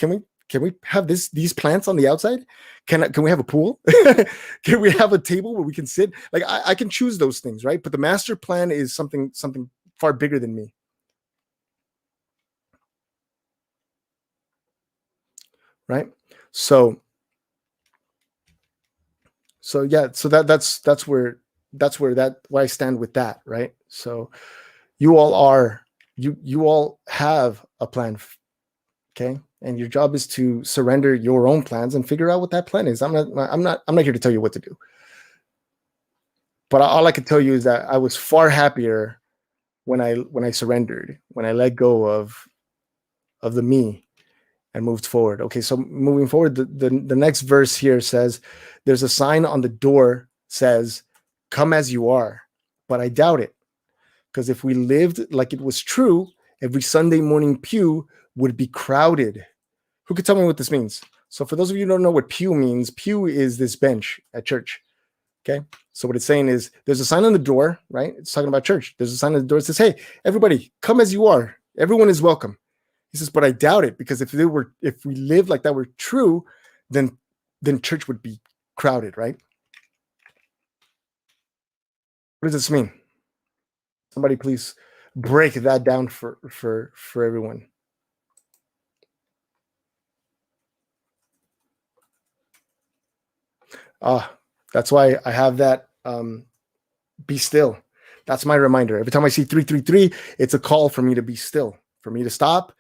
have these plants on the outside? Can we have a pool? Can we have a table where we can sit? Like I can choose those things, right? But the master plan is something far bigger than me. right? So yeah, so that's where I stand with that, right? So you all have a plan, okay? And your job is to surrender your own plans and figure out what that plan is. I'm not here to tell you what to do. But all I can tell you is that I was far happier when I surrendered, when I let go of the me and moved forward. Okay, so moving forward, the next verse here says, there's a sign on the door says, come as you are, but I doubt it. Because if we lived like it was true, every Sunday morning pew would be crowded. Who could tell me what this means? So for those of you who don't know what pew means, pew is this bench at church. Okay, so what it's saying is there's a sign on the door, right? It's talking about church. There's a sign on the door that says, hey, everybody, come as you are. Everyone is welcome. He says, but I doubt it, because if we lived like that were true, then church would be crowded, right? What does this mean? Somebody please break that down for everyone. That's why I have that be still. That's my reminder. Every time I see 333, it's a call for me to be still, for me to stop,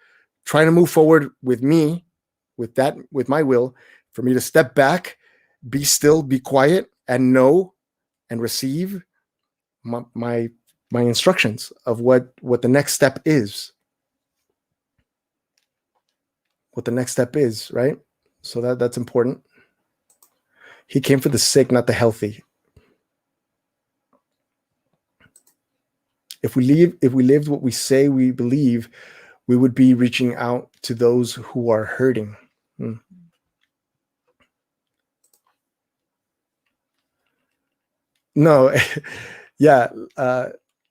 trying to move forward with me, with my will, for me to step back, be still, be quiet, and know and receive my instructions of what the next step is. What the next step is, right? So that's important. He came for the sick, not the healthy. If we lived what we say we believe, we would be reaching out to those who are hurting. No, yeah,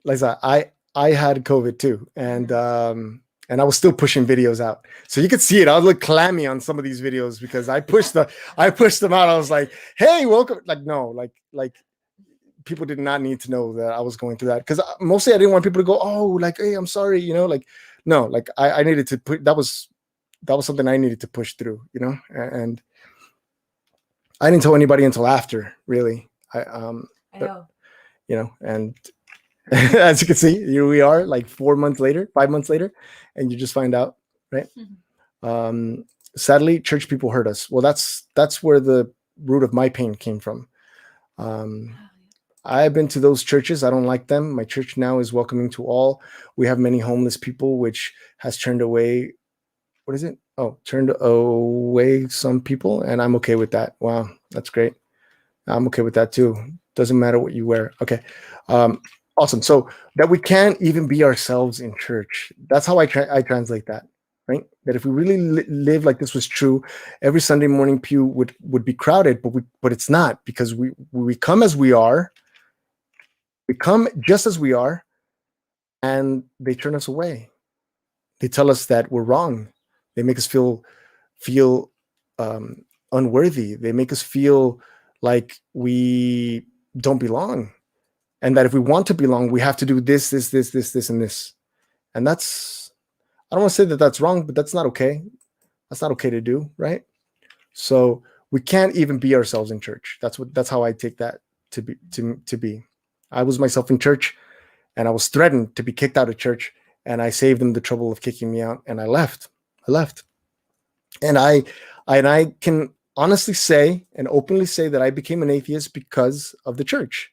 Liza, I had COVID too, and I was still pushing videos out. So you could see it. I would look clammy on some of these videos because I pushed them out. I was like, hey, welcome. Like, no, like people did not need to know that I was going through that, because mostly I didn't want people to go, oh, like, hey, I'm sorry, like, no, like I needed to put, that was something I needed to push through, and I didn't tell anybody until after, really. I know. And as you can see, here we are, like 5 months later, and you just find out, right? Mm-hmm. Sadly, church people hurt us. Well, that's where the root of my pain came from. I've been to those churches. I don't like them. My church now is welcoming to all. We have many homeless people, which has turned away. What is it? Oh, turned away some people, and I'm okay with that. Wow, that's great. I'm okay with that too. Doesn't matter what you wear. Okay. Awesome. So that we can't even be ourselves in church. That's how I translate that, right? That if we really live like this was true, every Sunday morning pew would be crowded, but it's not, because we come as we are. We come just as we are, and they turn us away. They tell us that we're wrong. They make us feel unworthy. They make us feel like we don't belong, and that if we want to belong, we have to do this, and this. And that's, I don't want to say that that's wrong, but that's not okay. That's not okay to do, right? So we can't even be ourselves in church. That's how I take that to be. I was myself in church, and I was threatened to be kicked out of church, and I saved them the trouble of kicking me out, and I left. And I can honestly say and openly say that I became an atheist because of the church.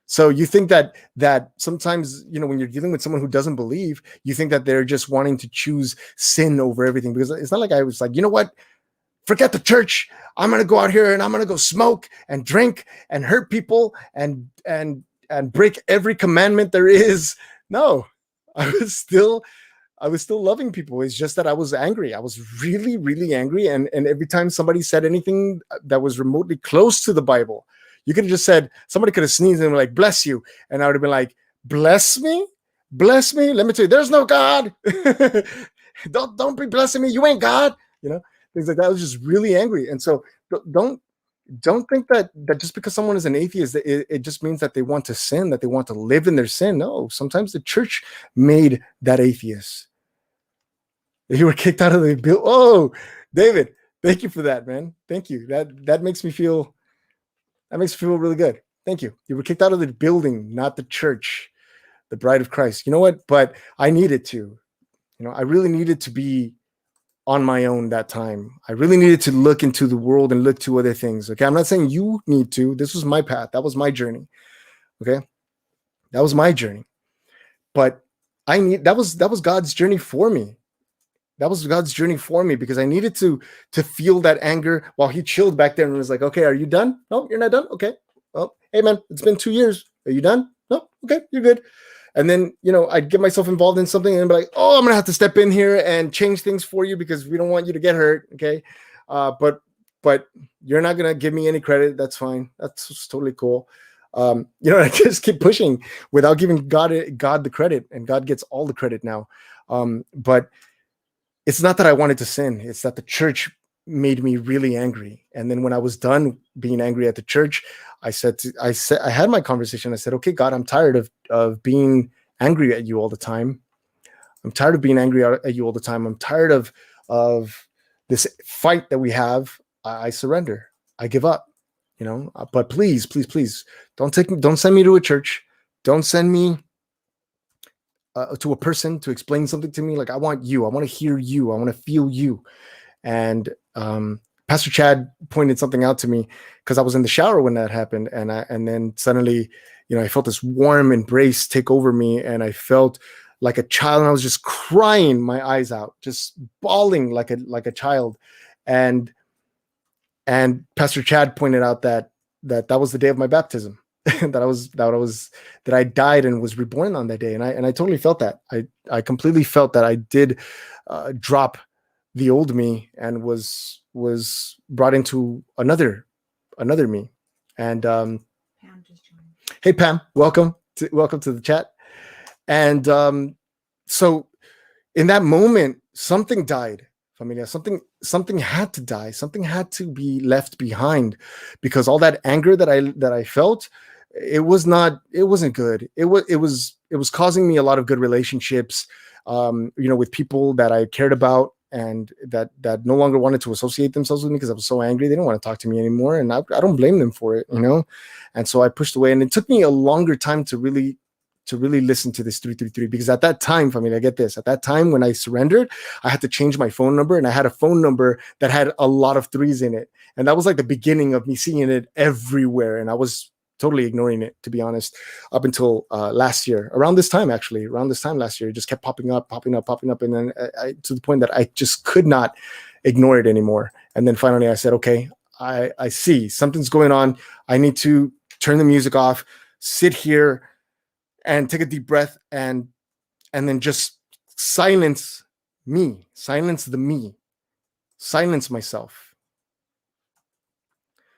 So you think that sometimes, when you're dealing with someone who doesn't believe, you think that they're just wanting to choose sin over everything, because it's not like I was like, you know what, forget the church. I'm going to go out here and I'm going to go smoke and drink and hurt people and break every commandment there is. No, I was still loving people. It's just that I was angry. I was really, really angry. And every time somebody said anything that was remotely close to the Bible, you could have just said, somebody could have sneezed and been like, bless you. And I would have been like, bless me? Let me tell you, there's no God. Don't be blessing me. You ain't God. Things like that. I was just really angry. And so don't think that just because someone is an atheist, it just means that they want to sin, that they want to live in their sin. No, sometimes the church made that atheist. You were kicked out of the bill. Oh, David, Thank you for that, man. Thank you. That makes me feel really good. Thank you. You were kicked out of the building, not the church, the bride of Christ. You know what? But I needed to. I really needed to be on my own that time. I really needed to look into the world and look to other things. Okay. I'm not saying you need to. This was my path. That was my journey. Okay. That was my journey. But that was God's journey for me. That was God's journey for me, because I needed to feel that anger while he chilled back there and was like, okay, are you done? No, you're not done. Okay. Oh, hey man, it's been 2 years. Are you done? No. Okay. You're good. And then, I'd get myself involved in something and be like, oh, I'm going to have to step in here and change things for you because we don't want you to get hurt. Okay. But you're not going to give me any credit. That's fine. That's totally cool. I just keep pushing without giving God the credit, and God gets all the credit now. But it's not that I wanted to sin. It's that the church made me really angry. And then when I was done being angry at the church, I had my conversation. I said, okay, God, I'm tired of being angry at you all the time. I'm tired of being angry at you all the time. I'm tired of this fight that we have. I surrender. I give up, but please, please, please don't send me to a church. Don't send me to a person to explain something to me. Like, I want you. I want to hear you. I want to feel you. And Pastor Chad pointed something out to me because I was in the shower when that happened, and then suddenly, I felt this warm embrace take over me, and I felt like a child, and I was just crying my eyes out, just bawling like a child. And Pastor Chad pointed out that was the day of my baptism. that I died and was reborn on that day, and I totally felt that. I completely felt that I did drop the old me and was brought into another me. And Pam just joined. Hey Pam, welcome to the chat. And so in that moment, something died. Familia, something had to die. Something had to be left behind, because all that anger that I felt, it wasn't good. It was causing me a lot of good relationships, with people that I cared about, and that no longer wanted to associate themselves with me because I was so angry. They didn't want to talk to me anymore, and I don't blame them for it, And so I pushed away, and it took me a longer time to really listen to this 333, because at that time, I get this, at that time when I surrendered, I had to change my phone number, and I had a phone number that had a lot of threes in it. And that was like the beginning of me seeing it everywhere. And I was totally ignoring it, to be honest, up until last year, around this time last year, it just kept popping up. And then to the point that I just could not ignore it anymore. And then finally I said, okay, I see something's going on. I need to turn the music off, sit here and take a deep breath, and then just silence me, silence myself,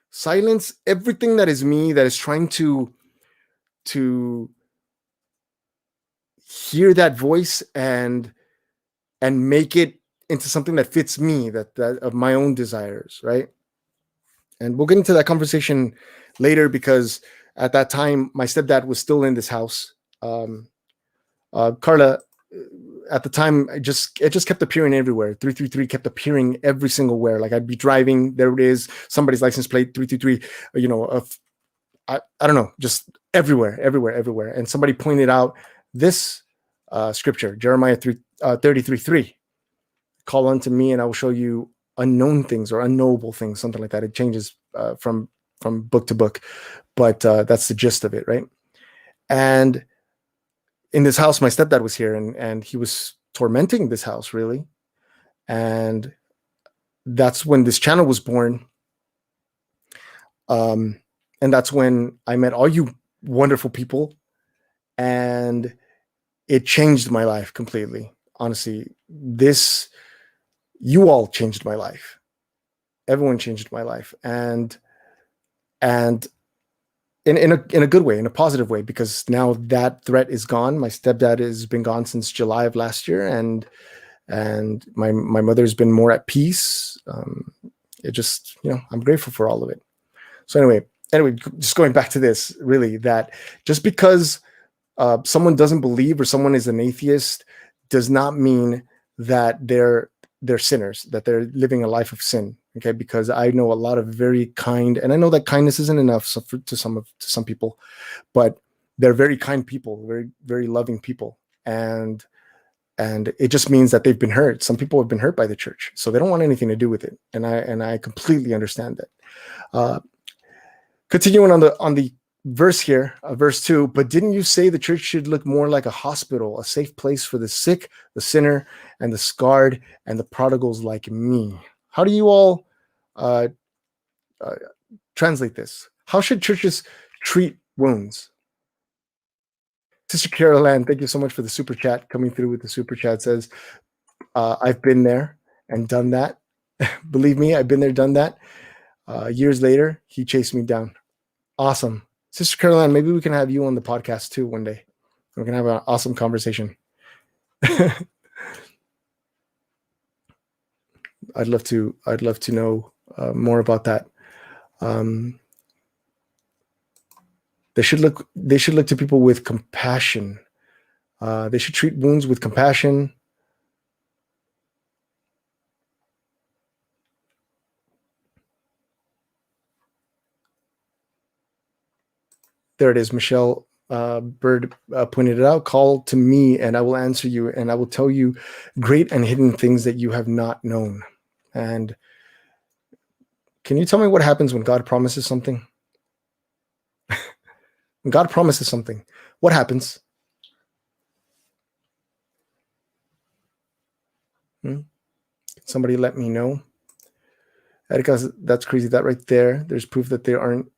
silence everything that is me, that is trying to hear that voice and make it into something that fits me, that of my own desires, right? And we'll get into that conversation later, because at that time my stepdad was still in this house. Carla, at the time, it just kept appearing everywhere. 333 kept appearing every single where. Like, I'd be driving, there it is, somebody's license plate, 333, I don't know, just everywhere. And somebody pointed out this scripture, Jeremiah 33:3. Call unto me and I will show you unknown things or unknowable things, something like that. It changes from book to book, but that's the gist of it, right? And in this house, my stepdad was here, and he was tormenting this house, really. And that's when this channel was born. And that's when I met all you wonderful people, and it changed my life completely. Honestly, you all changed my life. Everyone changed my life. And in a good way, in a positive way, because now that threat is gone. My stepdad has been gone since July of last year, and my mother's been more at peace. It just, I'm grateful for all of it. So anyway, just going back to this, really, that just because someone doesn't believe or someone is an atheist does not mean that they're sinners, that they're living a life of sin. Okay, because I know a lot of very kind, and I know that kindness isn't enough to some people, but they're very kind people, very, very loving people. And it just means that they've been hurt. Some people have been hurt by the church, so they don't want anything to do with it. And I completely understand that. Continuing on the verse here, verse 2, but didn't you say the church should look more like a hospital, a safe place for the sick, the sinner, and the scarred, and the prodigals like me? How do you all translate this? How should churches treat wounds? Sister Carol Ann, thank you so much for the super chat. Coming through with the super chat says, I've been there and done that. Believe me, I've been there, done that. Years later, he chased me down. Awesome. Sister Caroline, maybe we can have you on the podcast too one day. We're going to have an awesome conversation. I'd love to know more about that. They should look to people with compassion. They should treat wounds with compassion. There it is. Michelle Bird pointed it out. Call to me and I will answer you, and I will tell you great and hidden things that you have not known. And can you tell me what happens when God promises something? When God promises something, what happens? Somebody let me know. Erika, that's crazy. That right there, there's proof that they aren't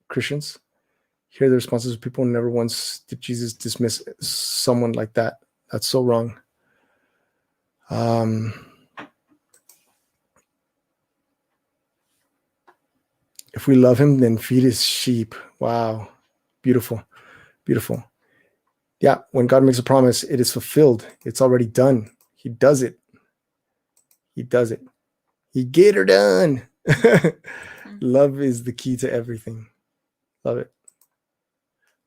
Christians. Hear the responses of people. Never once did Jesus dismiss someone like that. That's so wrong. If we love him, then feed his sheep. Wow. Beautiful. Beautiful. Yeah. When God makes a promise, it is fulfilled. It's already done. He does it. He does it. He get her done. Love is the key to everything. Love it.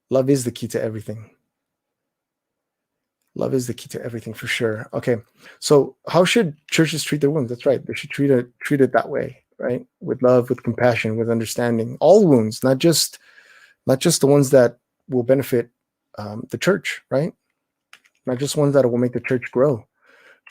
Love is the key to everything. Love is the key to everything for sure. Okay. So how should churches treat their wounds? That's right. They should treat it that way, right? With love, with compassion, with understanding. All wounds, not just the ones that will benefit the church, right? Not just ones that will make the church grow,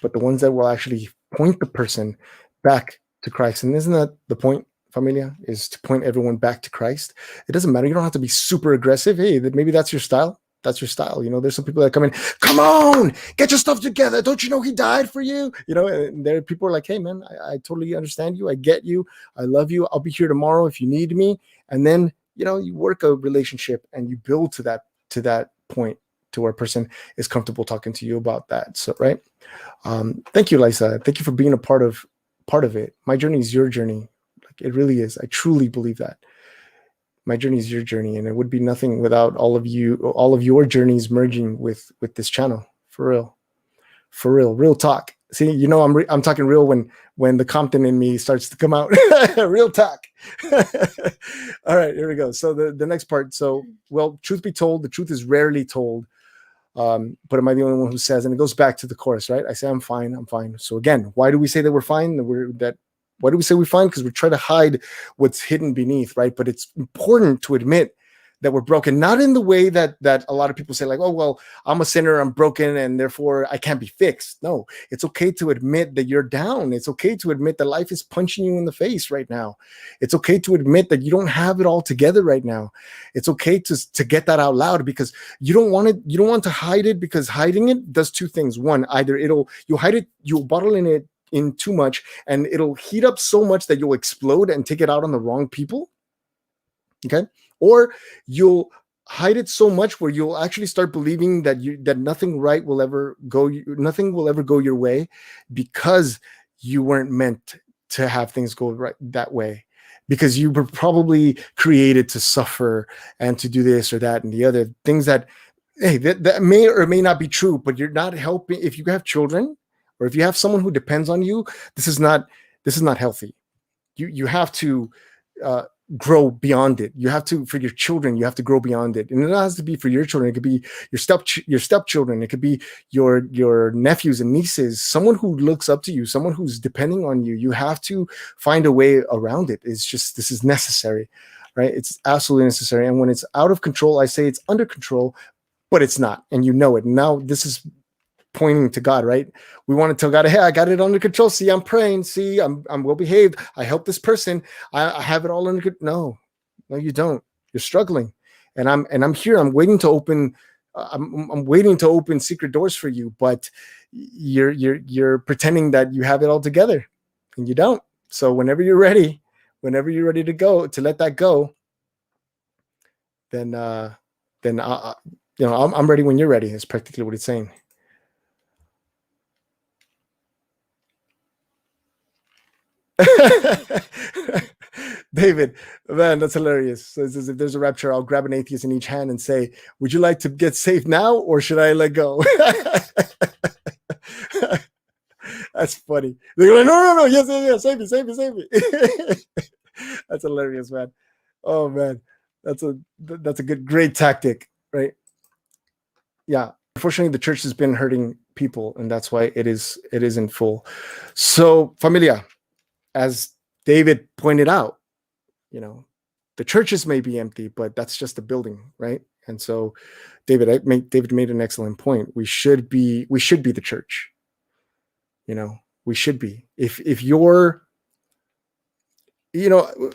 but the ones that will actually point the person back to Christ. And isn't that the point, familia, is to point everyone back to Christ? It doesn't matter. You don't have to be super aggressive. Hey, maybe that's your style. That's your style. You know, there's some people that come in, come on, get your stuff together. Don't you know he died for you? You know, and there are people who are like, hey, man, I totally understand you. I get you. I love you. I'll be here tomorrow if you need me. And then, you know, you work a relationship and you build to that point to where a person is comfortable talking to you about that. So, right. Thank you, Lisa. Thank you for being a part of it. My journey is your journey. Like, it really is. I truly believe that. My journey is your journey, and it would be nothing without all of your journeys merging with this channel. For real talk. See, you know, I'm talking real when the Compton in me starts to come out. Real talk. All right, here we go. So the next part. So, well, truth be told, the truth is rarely told. But am I the only one who says? And it goes back to the chorus, right? I say I'm fine. So again, why do we say that we're fine? Why do we say we're fine? Because we try to hide what's hidden beneath, right? But it's important to admit that we're broken, not in the way that a lot of people say, like, oh, well, I'm a sinner, I'm broken, and therefore I can't be fixed. No, it's okay to admit that you're down. It's okay to admit that life is punching you in the face right now. It's okay to admit that you don't have it all together right now. It's okay to get that out loud, because you don't want to hide it, because hiding it does two things. One, either you'll hide it, you'll bottle in too much, and it'll heat up so much that you'll explode and take it out on the wrong people. Okay. Or you'll hide it so much where you'll actually start believing that nothing will ever go your way, because you weren't meant to have things go right that way, because you were probably created to suffer and to do this or that and the other things that, hey, that may or may not be true, but you're not helping. If you have children, or if you have someone who depends on you, this is not healthy. You have to grow beyond it. You have to, for your children, you have to grow beyond it. And it has to be for your children. It could be your stepchildren. It could be your nephews and nieces, someone who looks up to you, someone who's depending on you. You have to find a way around it. It's just, this is necessary, right? It's absolutely necessary. And when it's out of control, I say it's under control, but it's not. And you know it. Now this is pointing to God, right? We want to tell God, hey, I got it under control. See, I'm praying. See, I'm well behaved. I help this person. I have it all under control. No, you don't. You're struggling. And I'm here. I'm waiting to open. I'm waiting to open secret doors for you, but you're pretending that you have it all together, and you don't. So whenever you're ready to go, to let that go, then I'm ready when you're ready. Is practically what it's saying. David, man, that's hilarious. So if there's a rapture, I'll grab an atheist in each hand and say, would you like to get saved now, or should I let go? That's funny. They're like, no, yes, save me. That's hilarious, man. Oh man, that's a great tactic, right? Yeah. Unfortunately, the church has been hurting people, and that's why it is in full. So, familia, as David pointed out, the churches may be empty, but that's just a building, right? And so David made an excellent point. We should be the church. We should be. If you're,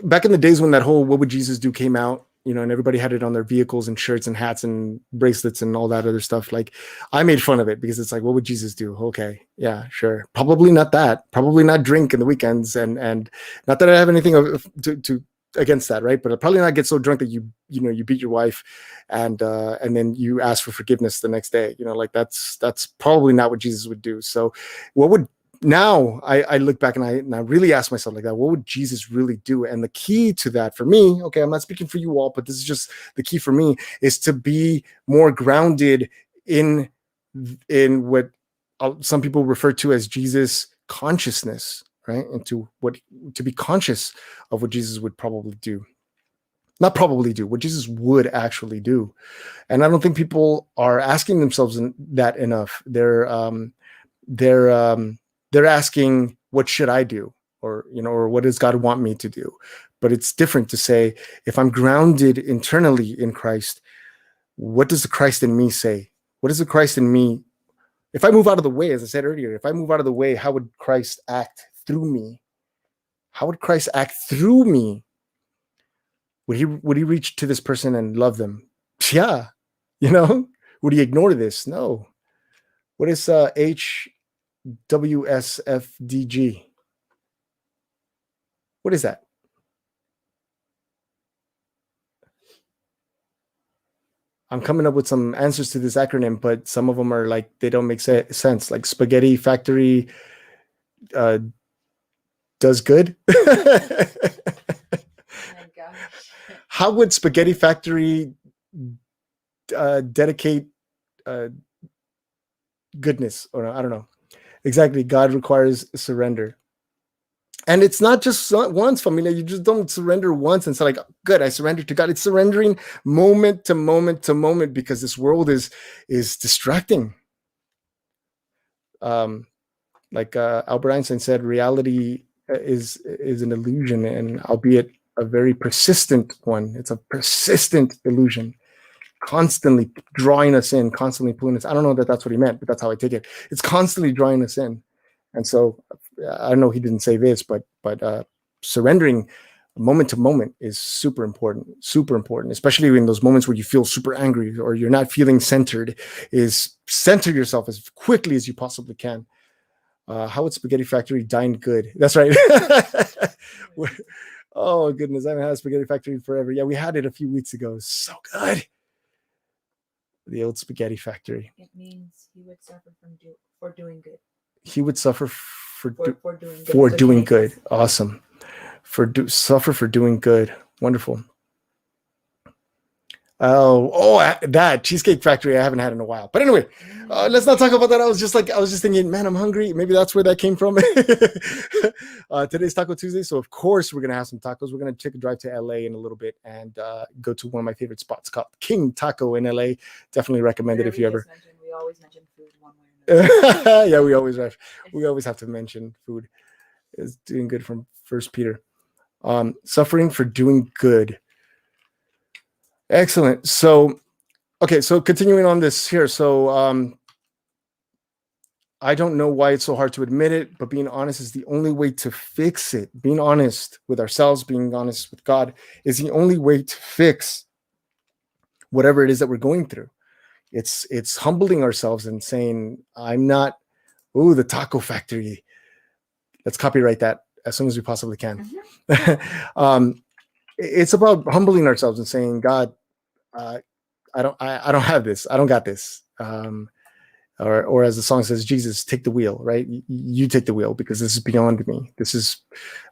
back in the days when that whole "What Would Jesus Do" came out, and everybody had it on their vehicles and shirts and hats and bracelets and all that other stuff. Like, I made fun of it because it's like, what would Jesus do? Okay, yeah, sure. Probably not that. Probably not drink in the weekends, and not that I have anything to against that, right? But probably not get so drunk that you beat your wife, and then you ask for forgiveness the next day. Like that's probably not what Jesus would do. So, what would now I look back and I really ask myself like that, what would Jesus really do? And the key to that for me, okay, I'm not speaking for you all, but this is just the key for me, is to be more grounded in what some people refer to as Jesus consciousness, right? And to be conscious of what Jesus would probably do. Not probably do, what Jesus would actually do. And I don't think people are asking themselves that enough. They're asking, what should I do? Or what does God want me to do? But it's different to say, if I'm grounded internally in Christ, what does the Christ in me say? What does the Christ in me? If I move out of the way, as I said earlier, if I move out of the way, how would Christ act through me? How would Christ act through me? Would he reach to this person and love them? Yeah. Would he ignore this? No. What is HWSFDG? What is that? I'm coming up with some answers to this acronym, but some of them are like, they don't make sense. Like Spaghetti Factory does good. Oh my gosh. How would Spaghetti Factory dedicate goodness? Or I don't know. Exactly. God requires surrender. And it's not just once, familia. You just don't surrender once and say like, good, I surrendered to God. It's surrendering moment to moment to moment, because this world is distracting. Like Albert Einstein said, reality is an illusion, and albeit a very persistent one. It's a persistent illusion, constantly drawing us in, constantly pulling us. I don't know that that's what he meant, but that's how I take it. It's constantly drawing us in. And so I don't know, he didn't say this, but surrendering moment to moment is super important, especially in those moments where you feel super angry or you're not feeling centered. Is center yourself as quickly as you possibly can. How would Spaghetti Factory dine good? That's right. Oh goodness, I haven't had a Spaghetti Factory in forever. Yeah, we had it a few weeks ago. So good. The old Spaghetti Factory. It means he would suffer for doing good. He would suffer for doing good. Awesome. Suffer for doing good. Wonderful. That Cheesecake Factory I haven't had in a while. But anyway, let's not talk about that. I was just thinking, man, I'm hungry. Maybe that's where that came from. Today's Taco Tuesday, so of course we're gonna have some tacos. We're gonna take a drive to LA in a little bit and go to one of my favorite spots called King Taco in LA. Definitely recommend it if you ever. We always mention food one way or another. Yeah, we always have to mention food. Is doing good from First Peter. Suffering for doing good. Excellent. So, okay. So continuing on this here. So, I don't know why it's so hard to admit it, but being honest is the only way to fix it. Being honest with ourselves, being honest with God is the only way to fix whatever it is that we're going through. It's humbling ourselves and saying, I'm not, the taco factory. Let's copyright that as soon as we possibly can. It's about humbling ourselves and saying, God, I don't have this. I don't got this. Or as the song says, Jesus, take the wheel, right? You take the wheel because this is beyond me.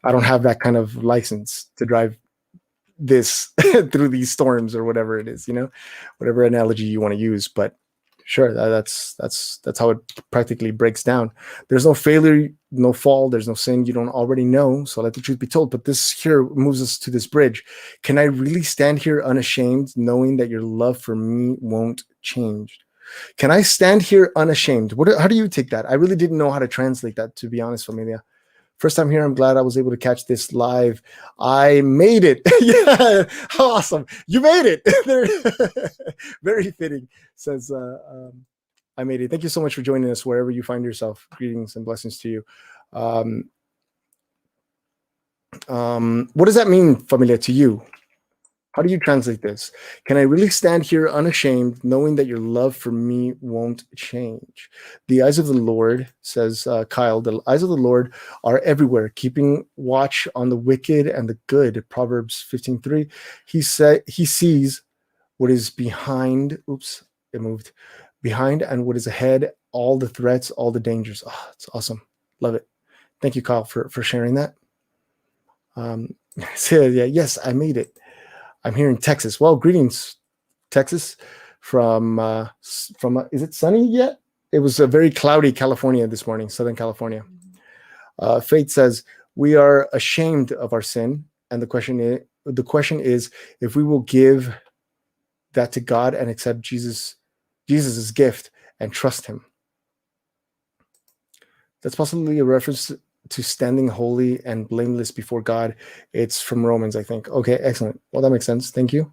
I don't have that kind of license to drive this through these storms or whatever it is, whatever analogy you want to use. But sure, that's how it practically breaks down. There's no failure, no fall, there's no sin you don't already know. So let the truth be told. But this here moves us to this bridge. Can I really stand here unashamed, knowing that your love for me won't change? Can I stand here unashamed? How do you take that? I really didn't know how to translate that, to be honest, Familia. First time here, I'm glad I was able to catch this live. I made it. Yeah, how awesome. You made it. Very fitting, says I made it. Thank you so much for joining us wherever you find yourself. Greetings and blessings to you. What does that mean, Familia, to you? How do you translate this? Can I really stand here unashamed, knowing that your love for me won't change? The eyes of the Lord, says Kyle, the eyes of the Lord are everywhere, keeping watch on the wicked and the good. Proverbs 15:3. He sees what is behind. Oops, it moved. Behind and what is ahead, all the threats, all the dangers. Oh, it's awesome. Love it. Thank you, Kyle, for sharing that. So, yeah, yes, I made it. I'm here in Texas. Well, greetings, Texas, from is it sunny yet? It was a very cloudy California this morning, Southern California. Faith says, we are ashamed of our sin. And the question is if we will give that to God and accept Jesus's gift and trust him. That's possibly a reference to standing holy and blameless before God. It's from Romans, I think. Okay, excellent. Well, that makes sense. Thank you.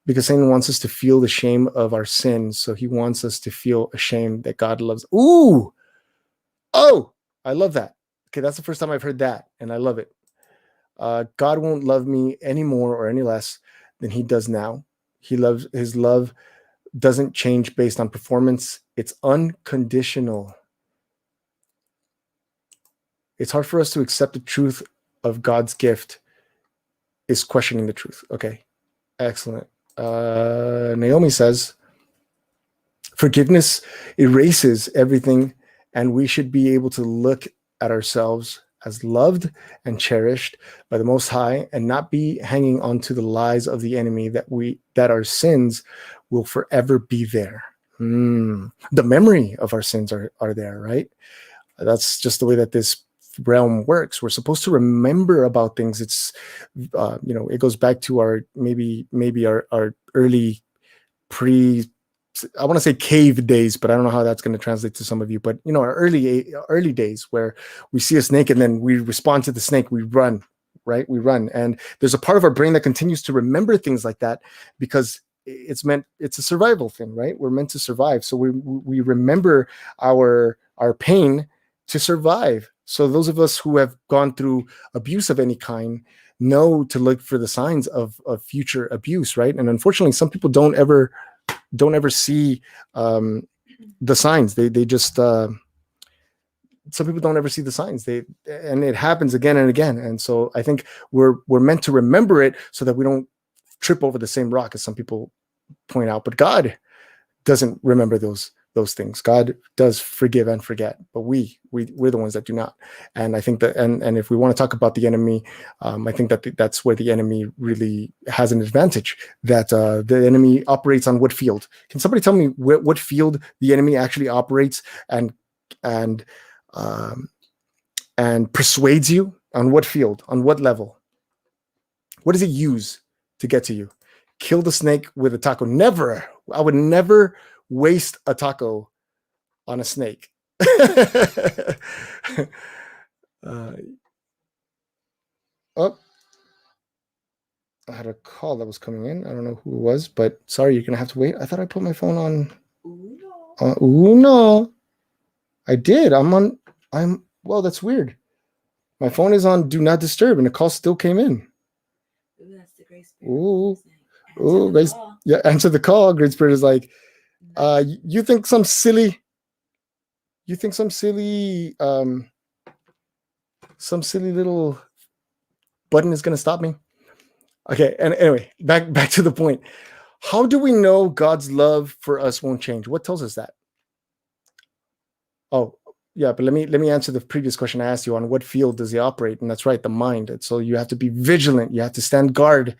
Because Satan wants us to feel the shame of our sins. So he wants us to feel ashamed that God loves. Ooh! Oh! I love that. Okay, that's the first time I've heard that, and I love it. God won't love me any more or any less than he does now. His love doesn't change based on performance. It's unconditional. It's hard for us to accept the truth of God's gift is questioning the truth. Okay, excellent. Naomi says, forgiveness erases everything, and we should be able to look at ourselves as loved and cherished by the Most High and not be hanging on to the lies of the enemy that our sins will forever be there. The memory of our sins are there, right? That's just the way that this realm works. We're supposed to remember about things. It's it goes back to our maybe our early I want to say cave days, but I don't know how that's going to translate to some of you. But our early days where we see a snake and then we respond to the snake, we run, right? We run, and there's a part of our brain that continues to remember things like that because it's a survival thing, right? We're meant to survive, so we remember our pain to survive. So those of us who have gone through abuse of any kind know to look for the signs of future abuse, right? And unfortunately, some people don't ever see the signs. They just some people don't ever see the signs. And it happens again and again. And so I think we're meant to remember it so that we don't trip over the same rock, as some people point out. But God doesn't remember those those things. God does forgive and forget, but we're the ones that do not. And I think that, and if we want to talk about the enemy, I think that that's where the enemy really has an advantage, that the enemy operates on what field. Can somebody tell me what field the enemy actually operates and persuades you? On what field? On what level? What does he use to get to you? Kill the snake with a taco. Never. I would never waste a taco on a snake. Oh, I had a call that was coming in. I don't know who it was, but sorry, you're gonna have to wait. I thought I put my phone on. No. I did. Well, that's weird. My phone is on do not disturb, and the call still came in. Ooh, that's the Grace Spirit. Grace. Yeah, answer the call. Great Spirit is like, you think some silly little button is going to stop me? Okay, and anyway, back to the point. How do we know God's love for us won't change? What tells us that? Oh, yeah, but let me answer the previous question I asked you. On what field does he operate? And that's right, the mind. And so you have to be vigilant. You have to stand guard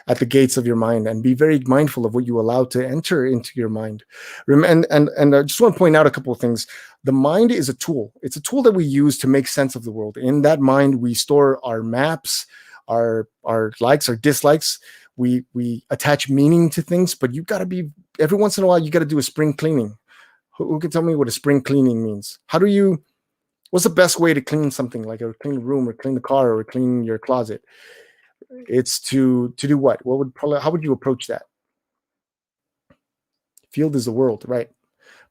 at the gates of your mind and be very mindful of what you allow to enter into your mind. And I just want to point out a couple of things. The mind is a tool. It's a tool that we use to make sense of the world. In that mind, we store our maps, our likes, our dislikes. We attach meaning to things, but you got to be, every once in a while, you got to do a spring cleaning. Who can tell me what a spring cleaning means? What's the best way to clean something, like a clean room or clean the car or clean your closet? It's to do what? How would you approach that? Field is the world, right?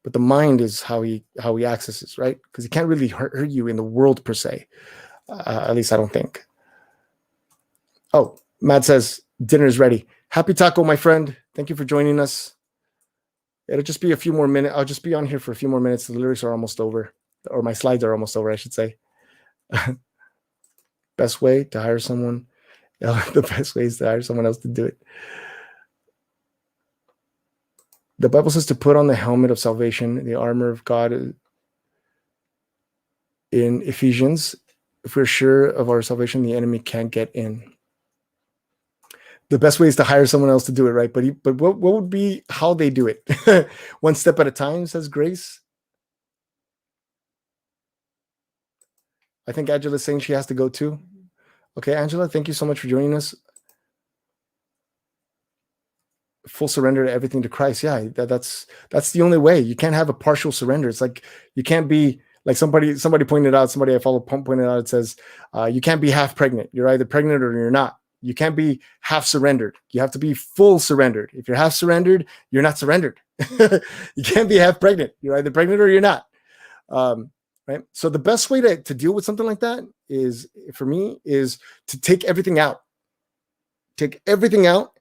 But the mind is how he accesses, right? Because he can't really hurt you in the world per se. At least I don't think. Oh, Matt says dinner is ready. Happy taco, my friend. Thank you for joining us. It'll just be a few more minutes. I'll just be on here for a few more minutes. The lyrics are almost over, or my slides are almost over, I should say. Best way to hire someone. The best way is to hire someone else to do it. The Bible says to put on the helmet of salvation, the armor of God in Ephesians. If we're sure of our salvation, the enemy can't get in. The best way is to hire someone else to do it, right? But what would be how they do it? One step at a time, says Grace. I think Angela's saying she has to go too. Okay, Angela, thank you so much for joining us. Full surrender to everything to Christ. Yeah, that's the only way. You can't have a partial surrender. It's like you can't be like somebody pointed out. Somebody I follow pointed out. It says you can't be half pregnant. You're either pregnant or you're not. You can't be half surrendered. You have to be full surrendered. If you're half surrendered, you're not surrendered. You can't be half pregnant. You're either pregnant or you're not. Right. So the best way to deal with something like that is, for me, is to take everything out. Take everything out.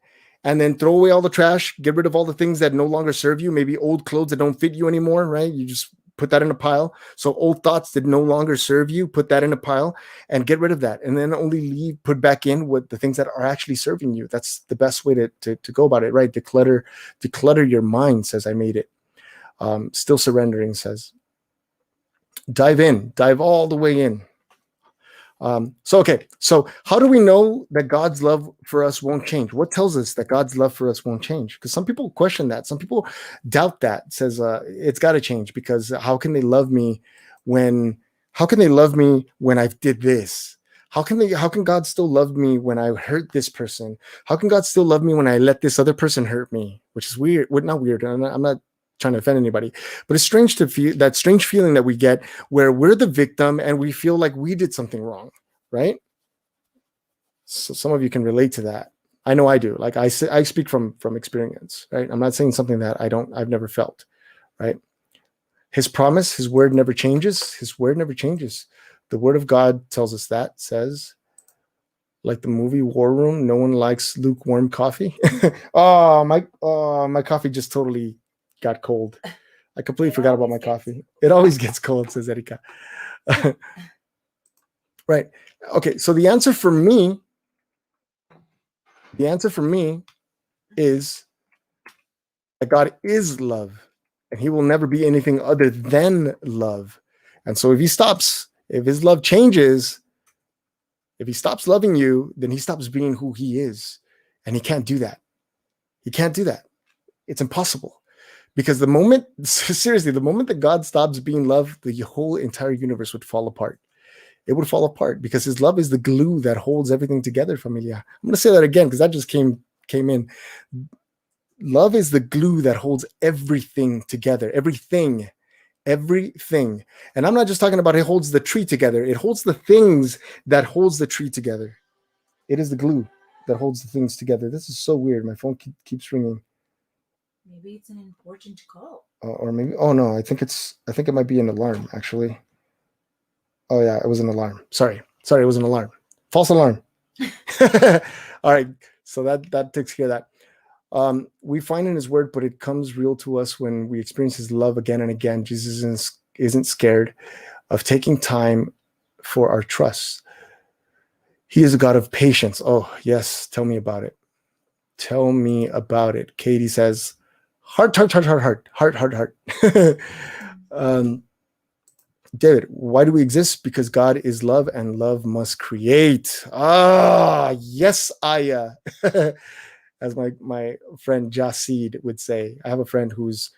And then throw away all the trash, get rid of all the things that no longer serve you, maybe old clothes that don't fit you anymore, right? You just put that in a pile. So old thoughts that no longer serve you, put that in a pile and get rid of that. And then only put back in what the things that are actually serving you. That's the best way to go about it, right? Declutter your mind, says I made it. Still surrendering, says. Dive all the way in. So how do we know that God's love for us won't change? What tells us that God's love for us won't change? Because some people question that. Some people doubt that. Says it's got to change, because how can they love me when I've did this? How can God still love me when I hurt this person? How can God still love me when I let this other person hurt me? Which is weird. Well, not weird. I'm not trying to offend anybody, but it's strange to feel that strange feeling that we get where we're the victim and we feel like we did something wrong, right? So some of you can relate to that. I know I do. Like I speak from experience, right? I'm not saying something that I've never felt, right? His promise, his word never changes. His word never changes. The word of God tells us that, says, like the movie War Room, no one likes lukewarm coffee. My coffee just totally got cold. I completely forgot about my coffee. It always gets cold, says Erika. Right. Okay. So the answer for me is that God is love. and he will never be anything other than love. And so if his love changes, if he stops loving you, then he stops being who he is. And he can't do that. He can't do that. It's impossible. Because the moment that God stops being love, the whole entire universe would fall apart. It would fall apart because his love is the glue that holds everything together, familia. I'm going to say that again because that just came in. Love is the glue that holds everything together. Everything. And I'm not just talking about it holds the tree together. It holds the things that holds the tree together. It is the glue that holds the things together. This is so weird. My phone keeps ringing. Maybe it's an important call. Or maybe, oh no, I think it might be an alarm, actually. Oh yeah, it was an alarm. Sorry, it was an alarm. False alarm. All right, so that takes care of that. We find in his word, but it comes real to us when we experience his love again and again. Jesus isn't scared of taking time for our trust. He is a God of patience. Oh, yes, tell me about it. Tell me about it. Katie says, heart. David, why do we exist? Because God is love and love must create. Yes, Aya. As my friend Jasid would say. I have a friend who's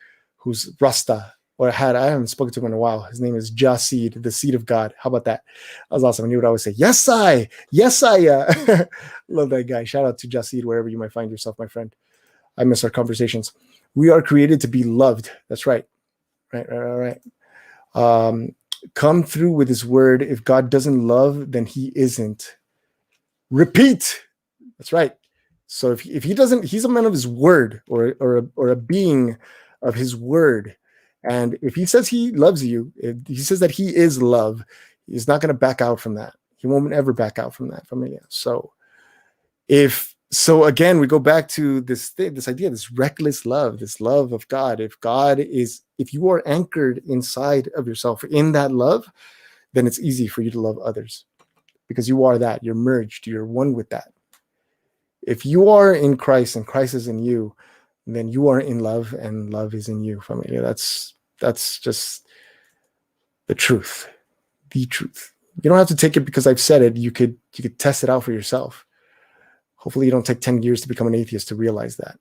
Rasta, or I haven't spoken to him in a while. His name is Jasid, the seed of God. How about that? That was awesome. And he would always say, yes, I. Love that guy. Shout out to Jasid, wherever you might find yourself, my friend. I miss our conversations. We are created to be loved. That's right. Right. Come through with his word. If God doesn't love, then he isn't. Repeat. That's right. So if he doesn't, he's a man of his word, or a being of his word. And if he says he loves you, if he says that he is love, he's not going to back out from that. He won't ever back out from that, familia. So again, we go back to this idea, this reckless love, this love of God. If you are anchored inside of yourself in that love, then it's easy for you to love others because you are that. You're merged. You're one with that. If you are in Christ and Christ is in you, then you are in love and love is in you, familia. That's just the truth. The truth. You don't have to take it because I've said it. You could test it out for yourself. Hopefully you don't take 10 years to become an atheist to realize that,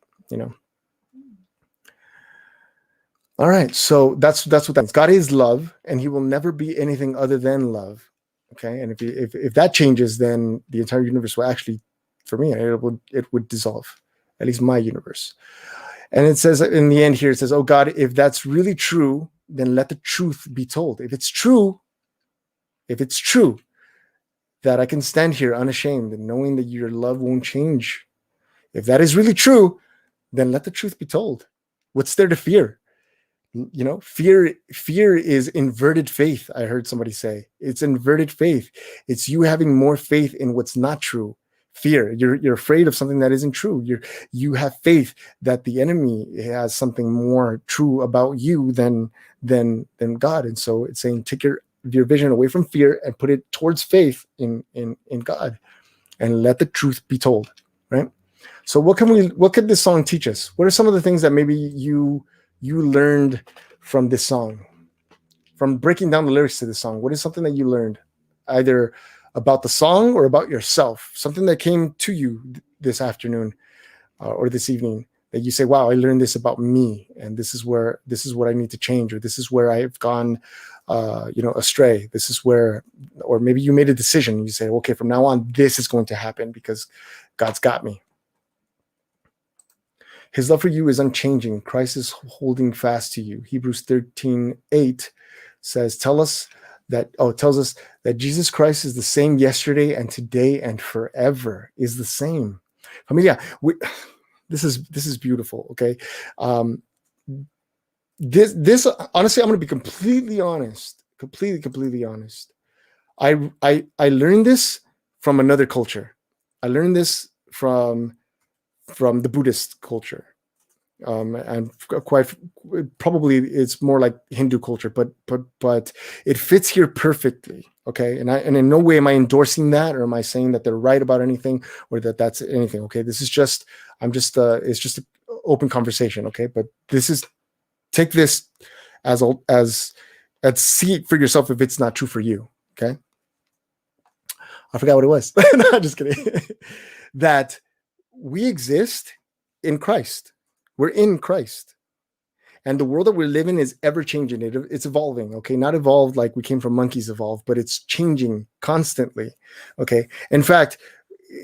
All right. So that's what that means. God is love and he will never be anything other than love. Okay. And if that changes, then the entire universe will actually, for me, it would dissolve, at least my universe. And it says in the end here, it says, oh God, if that's really true, then let the truth be told. If it's true that I can stand here unashamed and knowing that your love won't change. If that is really true, then let the truth be told. What's there to fear? Fear is inverted faith. I heard somebody say it's inverted faith. It's you having more faith in what's not true. Fear. You're afraid of something that isn't true. You have faith that the enemy has something more true about you than God. And so it's saying take your vision away from fear and put it towards faith in God, and let the truth be told. Right. So what could this song teach us? What are some of the things that maybe you learned from this song, from breaking down the lyrics to this song? What is something that you learned either about the song or about yourself, something that came to you this afternoon or this evening that you say, wow, I learned this about me, and this is what I need to change, or this is where I've gone astray. This is where, or maybe you made a decision. You say, okay, from now on, this is going to happen because God's got me. His love for you is unchanging. Christ is holding fast to you. Hebrews 13:8 says, tells us that Jesus Christ is the same yesterday and today and forever, is the same. Familia, this is beautiful. Okay. This honestly, I'm going to be completely honest. I learned this from another culture. I learned this from the Buddhist culture, and quite probably it's more like Hindu culture, but it fits here perfectly. Okay, and in no way am I endorsing that, or am I saying that they're right about anything, or that's anything. Okay, this is just it's just an open conversation. Okay, but this is take this as see it for yourself if it's not true for you. Okay. I forgot what it was. No, I'm just kidding. That we exist in Christ. We're in Christ. And the world that we live in is ever changing. It's evolving. Okay. Not evolved like we came from monkeys evolved, but it's changing constantly. Okay. In fact,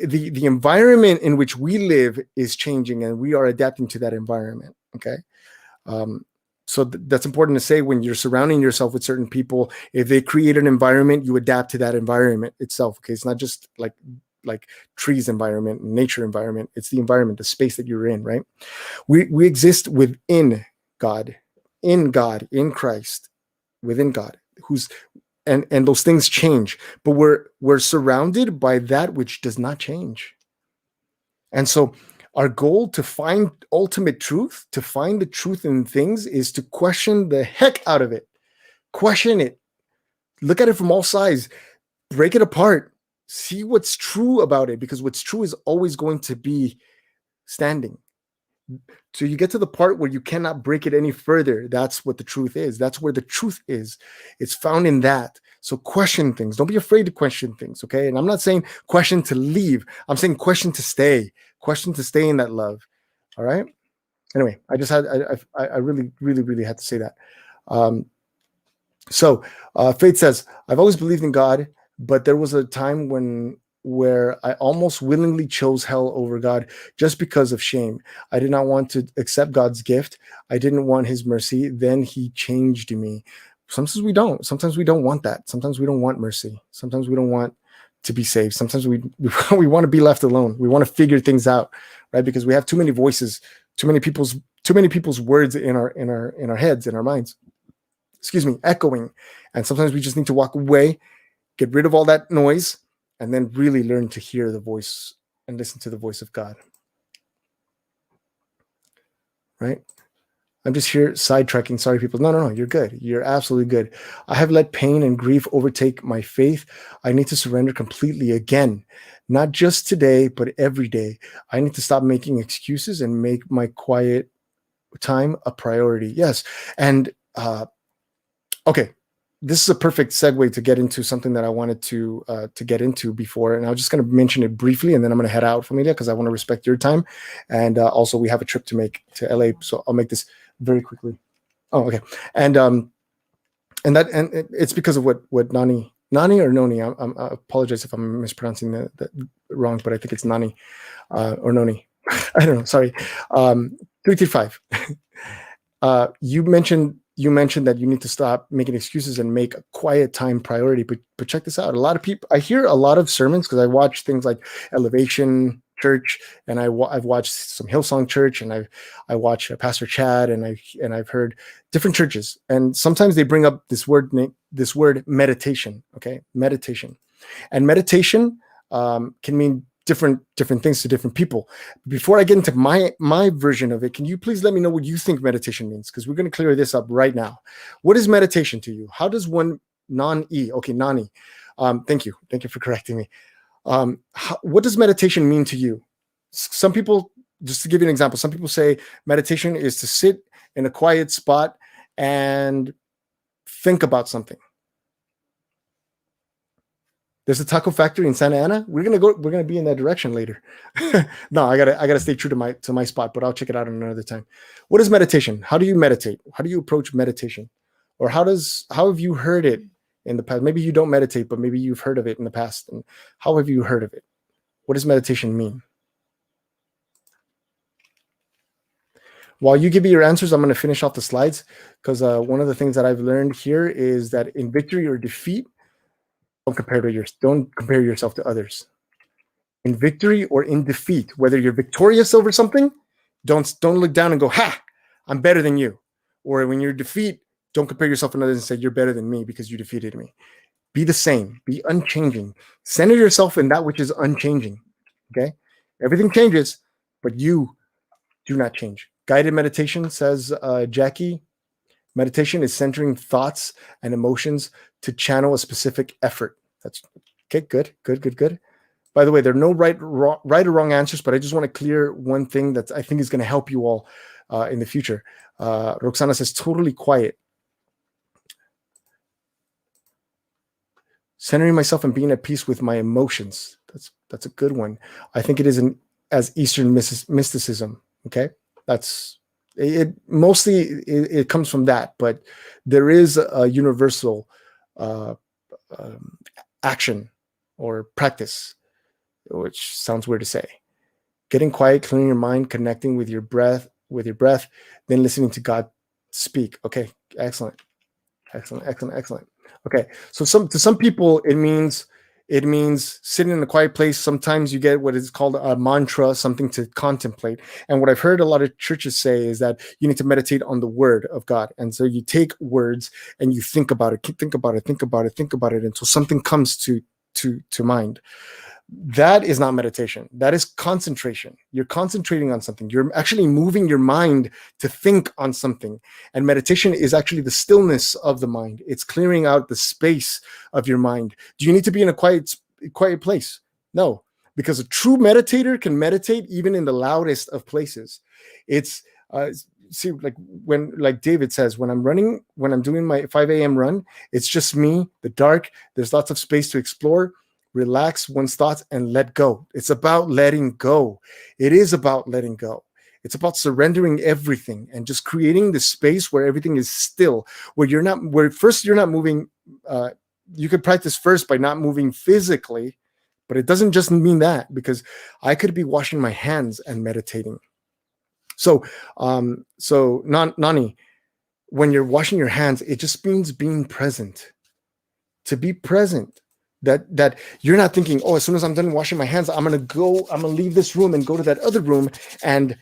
the environment in which we live is changing, and we are adapting to that environment. Okay. So that's important to say. When you're surrounding yourself with certain people, if they create an environment, you adapt to that environment itself. Okay. It's not just like trees environment, nature environment. It's the environment, the space that you're in, right? We exist within God, in Christ, within God, and those things change, but we're surrounded by that which does not change. And so our goal to find ultimate truth, to find the truth in things, is to question the heck out of it. Question it. Look at it from all sides. Break it apart. See what's true about it, because what's true is always going to be standing. So you get to the part where you cannot break it any further. That's what the truth is. That's where the truth is. It's found in that. So question things. Don't be afraid to question things, okay? And I'm not saying question to leave. I'm saying question to stay. Question to stay in that love. All right? Anyway, I really, really, really had to say that. So Faith says, I've always believed in God, but there was a time where I almost willingly chose hell over God just because of shame. I did not want to accept God's gift. I didn't want his mercy. Then he changed me. Sometimes we don't. Sometimes we don't want that. Sometimes we don't want mercy. Sometimes we don't want to be saved. Sometimes we want to be left alone. We want to figure things out, right? Because we have too many voices, too many people's words in our heads, in our minds. Excuse me, echoing. And sometimes we just need to walk away, get rid of all that noise, and then really learn to hear the voice and listen to the voice of God. Right? I'm just here sidetracking. Sorry, people. No. You're good. You're absolutely good. I have let pain and grief overtake my faith. I need to surrender completely again. Not just today, but every day. I need to stop making excuses and make my quiet time a priority. Yes. And okay. This is a perfect segue to get into something that I wanted to get into before, and I was just going to mention it briefly, and then I'm going to head out, Familia, because I want to respect your time, and also we have a trip to make to LA, so I'll make this very quickly. Oh, okay, and it's because of what Nani or Noni. I apologize if I'm mispronouncing that wrong, but I think it's Nani or Noni. I don't know. Sorry. 335. You mentioned that you need to stop making excuses and make a quiet time priority. But check this out. A lot of people, I hear a lot of sermons because I watch things like Elevation Church, and I've watched some Hillsong Church, and I watch Pastor Chad, and I've heard different churches, and sometimes they bring up this word meditation. Okay, meditation, and meditation can mean different things to different people. Before I get into my version of it, can you please let me know what you think meditation means? Because we're going to clear this up right now. What is meditation to you? How does one Nani? Thank you for correcting me. What does meditation mean to you? Some people, just to give you an example, some people say meditation is to sit in a quiet spot and think about something. There's a taco factory in Santa Ana. We're gonna be in that direction later. No, I gotta stay true to my spot, but I'll check it out another time. What is meditation? How do you meditate? How do you approach meditation? Or how have you heard it in the past? Maybe you don't meditate, but maybe you've heard of it in the past. And how have you heard of it? What does meditation mean? While you give me your answers, I'm going to finish off the slides, because one of the things that I've learned here is that in victory or defeat, don't compare yourself to others. In victory or in defeat, whether you're victorious over something, don't look down and go, "Ha, I'm better than you." Or when you're defeat, don't compare yourself to others and say, "You're better than me because you defeated me." Be the same. Be unchanging. Center yourself in that which is unchanging. Okay? Everything changes, but you do not change. Guided meditation, says Jackie. Meditation is centering thoughts and emotions to channel a specific effort. That's okay. Good. By the way, there are no right or wrong answers, but I just want to clear one thing that I think is going to help you all in the future. Roxana says totally quiet. Centering myself and being at peace with my emotions. That's a good one. I think it is as Eastern mysticism. Okay, that's it. Mostly it comes from that, but there is a universal action or practice, which sounds weird to say. Getting quiet, clearing your mind, connecting with your breath, then listening to God speak. Okay, excellent. Okay, so to some people it means sitting in a quiet place. Sometimes you get what is called a mantra, something to contemplate. And what I've heard a lot of churches say is that you need to meditate on the word of God. And so you take words and you think about it until something comes to mind. That is not meditation. That is concentration. You're concentrating on something. You're actually moving your mind to think on something. And meditation is actually the stillness of the mind. It's clearing out the space of your mind. Do you need to be in a quiet place? No, because a true meditator can meditate even in the loudest of places. It's see, like David says, when I'm doing my 5 a.m. run, it's just me, the dark. There's lots of space to explore. Relax one's thoughts and let go. It's about letting go. It is about letting go. It's about surrendering everything and just creating the space where everything is still, where first you're not moving. You could practice first by not moving physically, but it doesn't just mean that, because I could be washing my hands and meditating. So Nani, when you're washing your hands, it just means being present. To be present. That you're not thinking, oh, as soon as I'm done washing my hands, I'm gonna leave this room and go to that other room and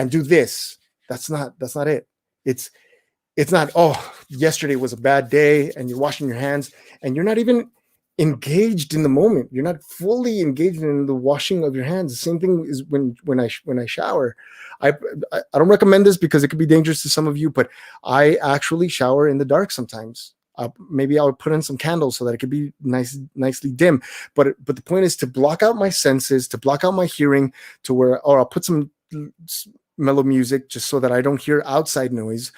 do this. That's not it. It's not, oh, yesterday was a bad day and you're washing your hands and you're not even engaged in the moment. You're not fully engaged in the washing of your hands. The same thing is when I shower. I don't recommend this because it could be dangerous to some of you, but I actually shower in the dark sometimes. Maybe I would put in some candles so that it could be nicely dim. But the point is to block out my senses, to block out my hearing, or I'll put some mellow music just so that I don't hear outside noise.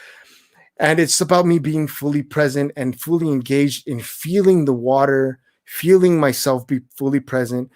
And it's about me being fully present and fully engaged in feeling the water, feeling myself be fully present,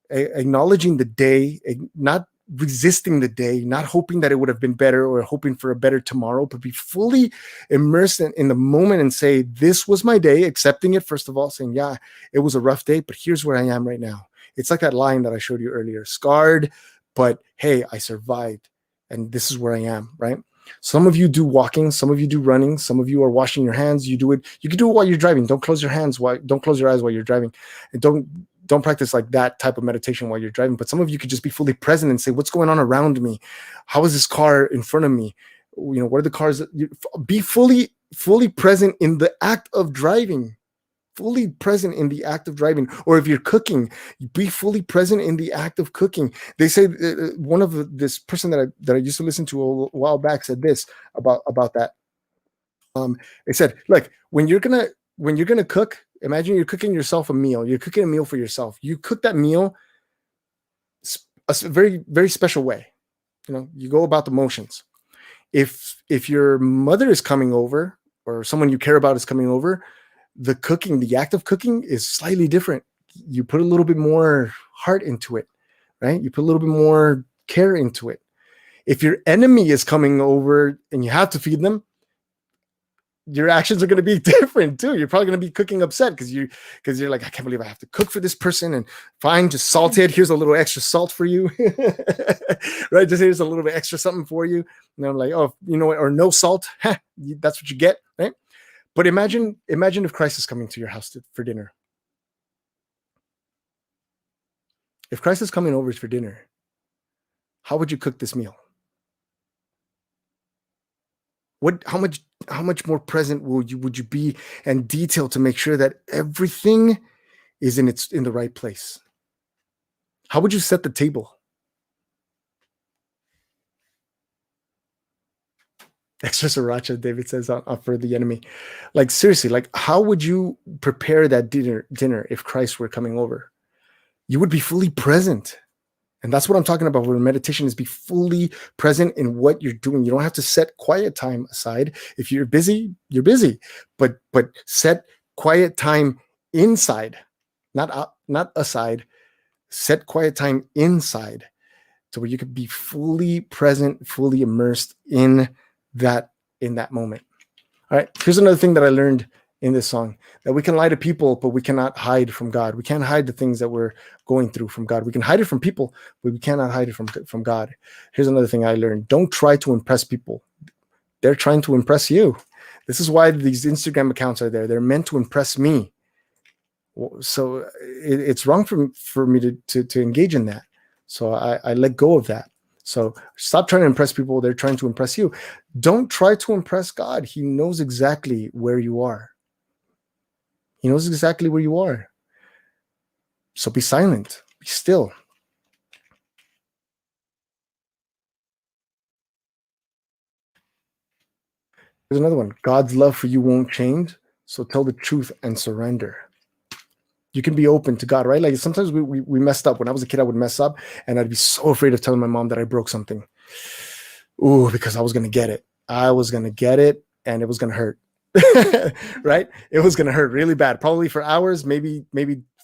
acknowledging the day, not resisting the day, not hoping that it would have been better or hoping for a better tomorrow, but be fully immersed in the moment and say, this was my day, accepting it, first of all, saying, yeah, it was a rough day, but here's where I am right now. It's like that line that I showed you earlier, scarred, but hey, I survived, and this is where I am, right? Some of you do walking, some of you do running, some of you are washing your hands. You can do it while you're driving. Don't close your eyes while you're driving, and don't practice like that type of meditation while you're driving. But some of you could just be fully present and say, what's going on around me? How is this car in front of me? What are the cars? Be fully present in the act of driving. Fully present in the act of driving. Or if you're cooking, be fully present in the act of cooking. They say this person that I used to listen to a while back said this about that. They said, look, when you're gonna cook, imagine you're cooking yourself a meal. You're cooking a meal for yourself. You cook that meal a very, very special way. You go about the motions. If your mother is coming over or someone you care about is coming over, the act of cooking is slightly different. You put a little bit more heart into it, right? You put a little bit more care into it. If your enemy is coming over and you have to feed them, your actions are going to be different too. You're probably going to be cooking upset because you're like, I can't believe I have to cook for this person, and fine, just salt it. Here's a little extra salt for you, right? Just here's a little bit extra something for you. And I'm like, oh, you know what? Or no salt. That's what you get, right? But imagine if Christ is coming to your house for dinner. If Christ is coming over for dinner, how would you cook this meal? How much more present would you be and detailed to make sure that everything is in the right place? How would you set the table? Extra sriracha, David says, for the enemy. Like, seriously, like, how would you prepare that dinner if Christ were coming over? You would be fully present. And that's what I'm talking about with meditation, is be fully present in what you're doing. You don't have to set quiet time aside. If you're busy, you're busy, but set quiet time inside, not aside. Set quiet time inside, to where you could be fully present, fully immersed in that moment. All right. Here's another thing that I learned in this song, that we can lie to people, but we cannot hide from God. We can't hide the things that we're going through from God. We can hide it from people, but we cannot hide it from God. Here's another thing I learned. Don't try to impress people. They're trying to impress you. This is why these Instagram accounts are there. They're meant to impress me. So it's wrong for me to engage in that. So I let go of that. So stop trying to impress people. They're trying to impress you. Don't try to impress God. He knows exactly where you are. He knows exactly where you are. So be silent. Be still. There's another one. God's love for you won't change. So tell the truth and surrender. You can be open to God, right? Like sometimes we messed up. When I was a kid, I would mess up and I'd be so afraid of telling my mom that I broke something. Ooh, because I was going to get it. I was going to get it and it was going to hurt. Right? It was going to hurt really bad, probably for hours, maybe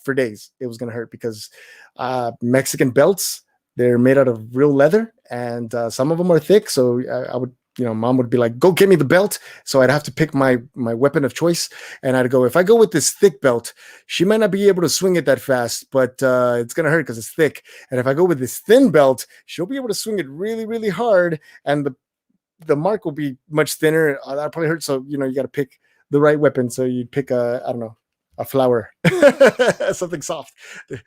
for days. It was going to hurt because Mexican belts, they're made out of real leather, and some of them are thick. So I would, mom would be like, go get me the belt. So I'd have to pick my weapon of choice. And I'd go, if I go with this thick belt, she might not be able to swing it that fast, but it's going to hurt because it's thick. And if I go with this thin belt, she'll be able to swing it really, really hard. And the mark will be much thinner. That'll probably hurt. So, you got to pick the right weapon. So you'd pick I don't know, a flower, something soft, but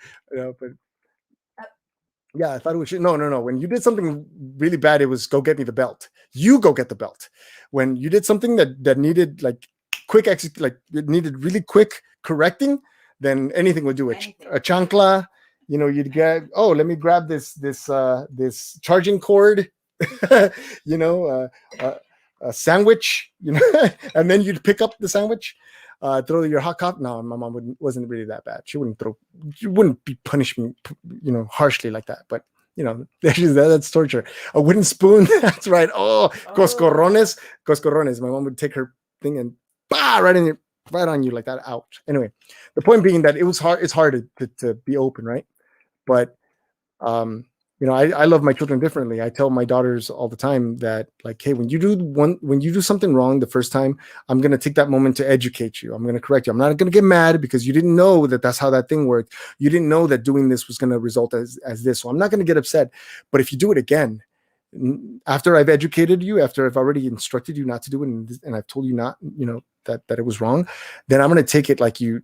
yeah, I thought it was no. When you did something really bad, it was go get me the belt. You go get the belt. When you did something that needed like quick like it needed really quick correcting, then anything would do it. A chancla, you'd get, let me grab this charging cord, a sandwich, and then you'd pick up the sandwich, throw your hot coffee. No, my mom wasn't really that bad. She wouldn't be punishing me, harshly like that. But that's torture. A wooden spoon. That's right. Oh, coscorrones. My mom would take her thing and right on you like that. Ouch. Anyway, the point being that it was hard. It's hard to be open, right? But I love my children differently. I tell my daughters all the time that, like, hey, when you do something wrong the first time, I'm going to take that moment to educate you. I'm going to correct you. I'm not going to get mad because you didn't know that that's how that thing worked. You didn't know that doing this was going to result as this. So I'm not going to get upset. But if you do it again, after I've educated you, after I've already instructed you not to do it, and I've told you not, that it was wrong, then I'm going to take it like you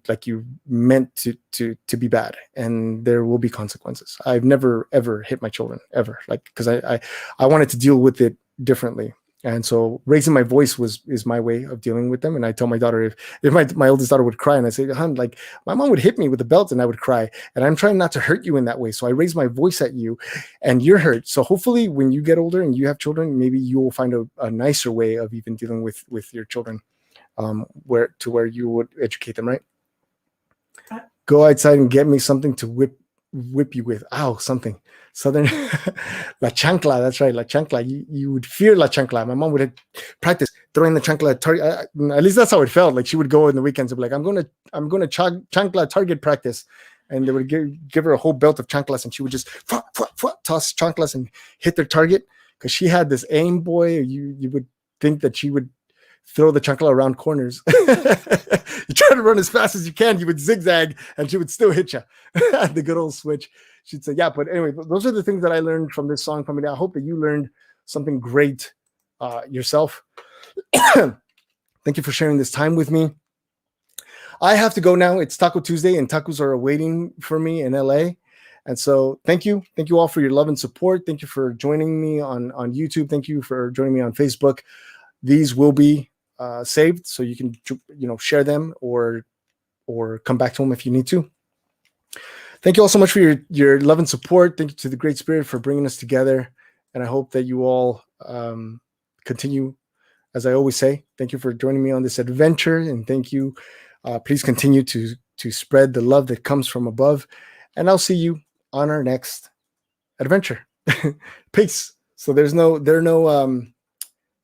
meant to be bad, and there will be consequences. I've never ever hit my children ever, like, because I wanted to deal with it differently. And so raising my voice is my way of dealing with them. And I tell my daughter, if my oldest daughter would cry, and I say, hon, like, my mom would hit me with a belt and I would cry, and I'm trying not to hurt you in that way. So I raise my voice at you and you're hurt. So hopefully when you get older and you have children, maybe you will find a nicer way of even dealing with your children, where you would educate them, right? Go outside and get me something to whip you with. Ow, something. Southern la chancla, that's right, la chancla. You would fear la chancla. My mom would practice throwing the chancla at target. At least that's how it felt. Like she would go in the weekends and be like, I'm gonna chancla target practice, and they would give her a whole belt of chanclas, and she would just toss chanclas and hit their target, because she had this aim, boy. You would think that she would throw the chancla around corners. You try to run as fast as you can, you would zigzag and she would still hit you. The good old switch. She'd say, yeah. But anyway, those are the things that I learned from this song. From it, I hope that you learned something great yourself. Thank you for sharing this time with me. I have to go now. It's Taco Tuesday and tacos are awaiting for me in LA. And so thank you all for your love and support. Thank you for joining me on YouTube. Thank you for joining me on Facebook. These will be saved, so you can share them or come back to them if you need to. Thank you all so much for your love and support. Thank you to the Great Spirit for bringing us together, and I hope that you all continue, as I always say. Thank you for joining me on this adventure, and thank you. Please continue to spread the love that comes from above, and I'll see you on our next adventure. Peace. So there are no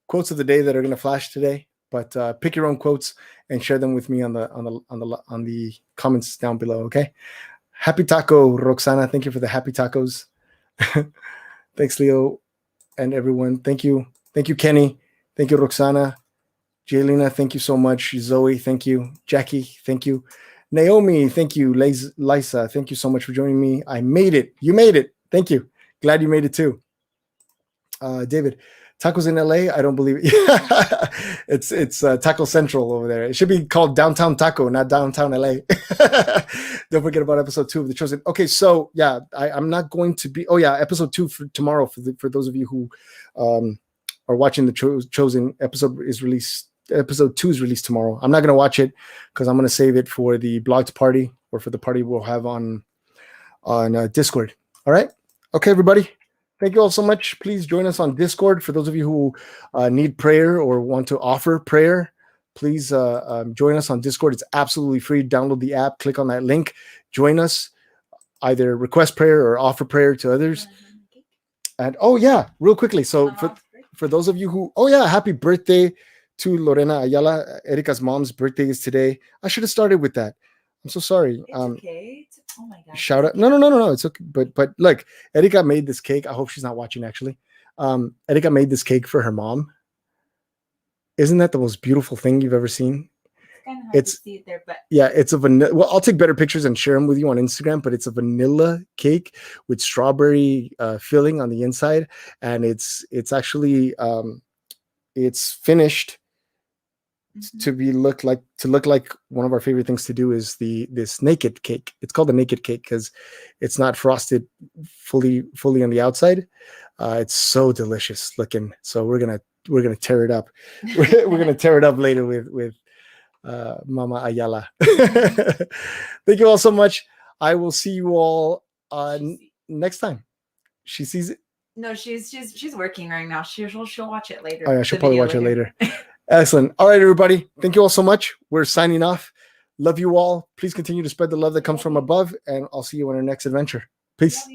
quotes of the day that are going to flash today, but pick your own quotes and share them with me on the comments down below. Okay. Happy taco, Roxana. Thank you for the happy tacos. Thanks, Leo, and everyone. Thank you, Kenny. Thank you, Roxana. Jaylina, thank you so much. Zoe, thank you. Jackie, thank you. Naomi, thank you. Lisa, thank you so much for joining me. I made it. You made it. Thank you. Glad you made it too. David, tacos in LA? I don't believe it. It's Taco Central over there. It should be called Downtown Taco, not Downtown LA. Don't forget about episode 2 of The Chosen. Okay, so yeah, I'm not going to be. Oh yeah, episode 2 for tomorrow. For those of you who are watching The Chosen, episode is released. Episode 2 is released tomorrow. I'm not going to watch it because I'm going to save it for the blocked party or for the party we'll have on Discord. All right. Okay, everybody. Thank you all so much. Please join us on Discord. For those of you who need prayer or want to offer prayer, please join us on Discord. It's absolutely free. Download the app. Click on that link. Join us. Either request prayer or offer prayer to others. And oh yeah, real quickly. So for those of you who, happy birthday to Lorena Ayala. Erica's mom's birthday is today. I should have started with that. I'm so sorry. It's okay. Oh my gosh. Shout out. No. It's okay. But look, Erica made this cake. I hope she's not watching actually. Erica made this cake for her mom. Isn't that the most beautiful thing you've ever seen? It's kind of hard to see it there, but yeah, it's a vanilla. Well, I'll take better pictures and share them with you on Instagram, but it's a vanilla cake with strawberry filling on the inside. And it's actually it's finished to look like one of our favorite things to do is this naked cake. It's called the naked cake because it's not frosted fully on the outside. It's so delicious looking. So we're gonna tear it up. We're gonna tear it up later with Mama Ayala. Thank you all so much. I will see you all next time. She sees it. No, she's working right now. She'll watch it later. Oh yeah, she'll probably watch it later. Excellent. All right, everybody. Thank you all so much. We're signing off. Love you all. Please continue to spread the love that comes from above, and I'll see you on our next adventure. Peace.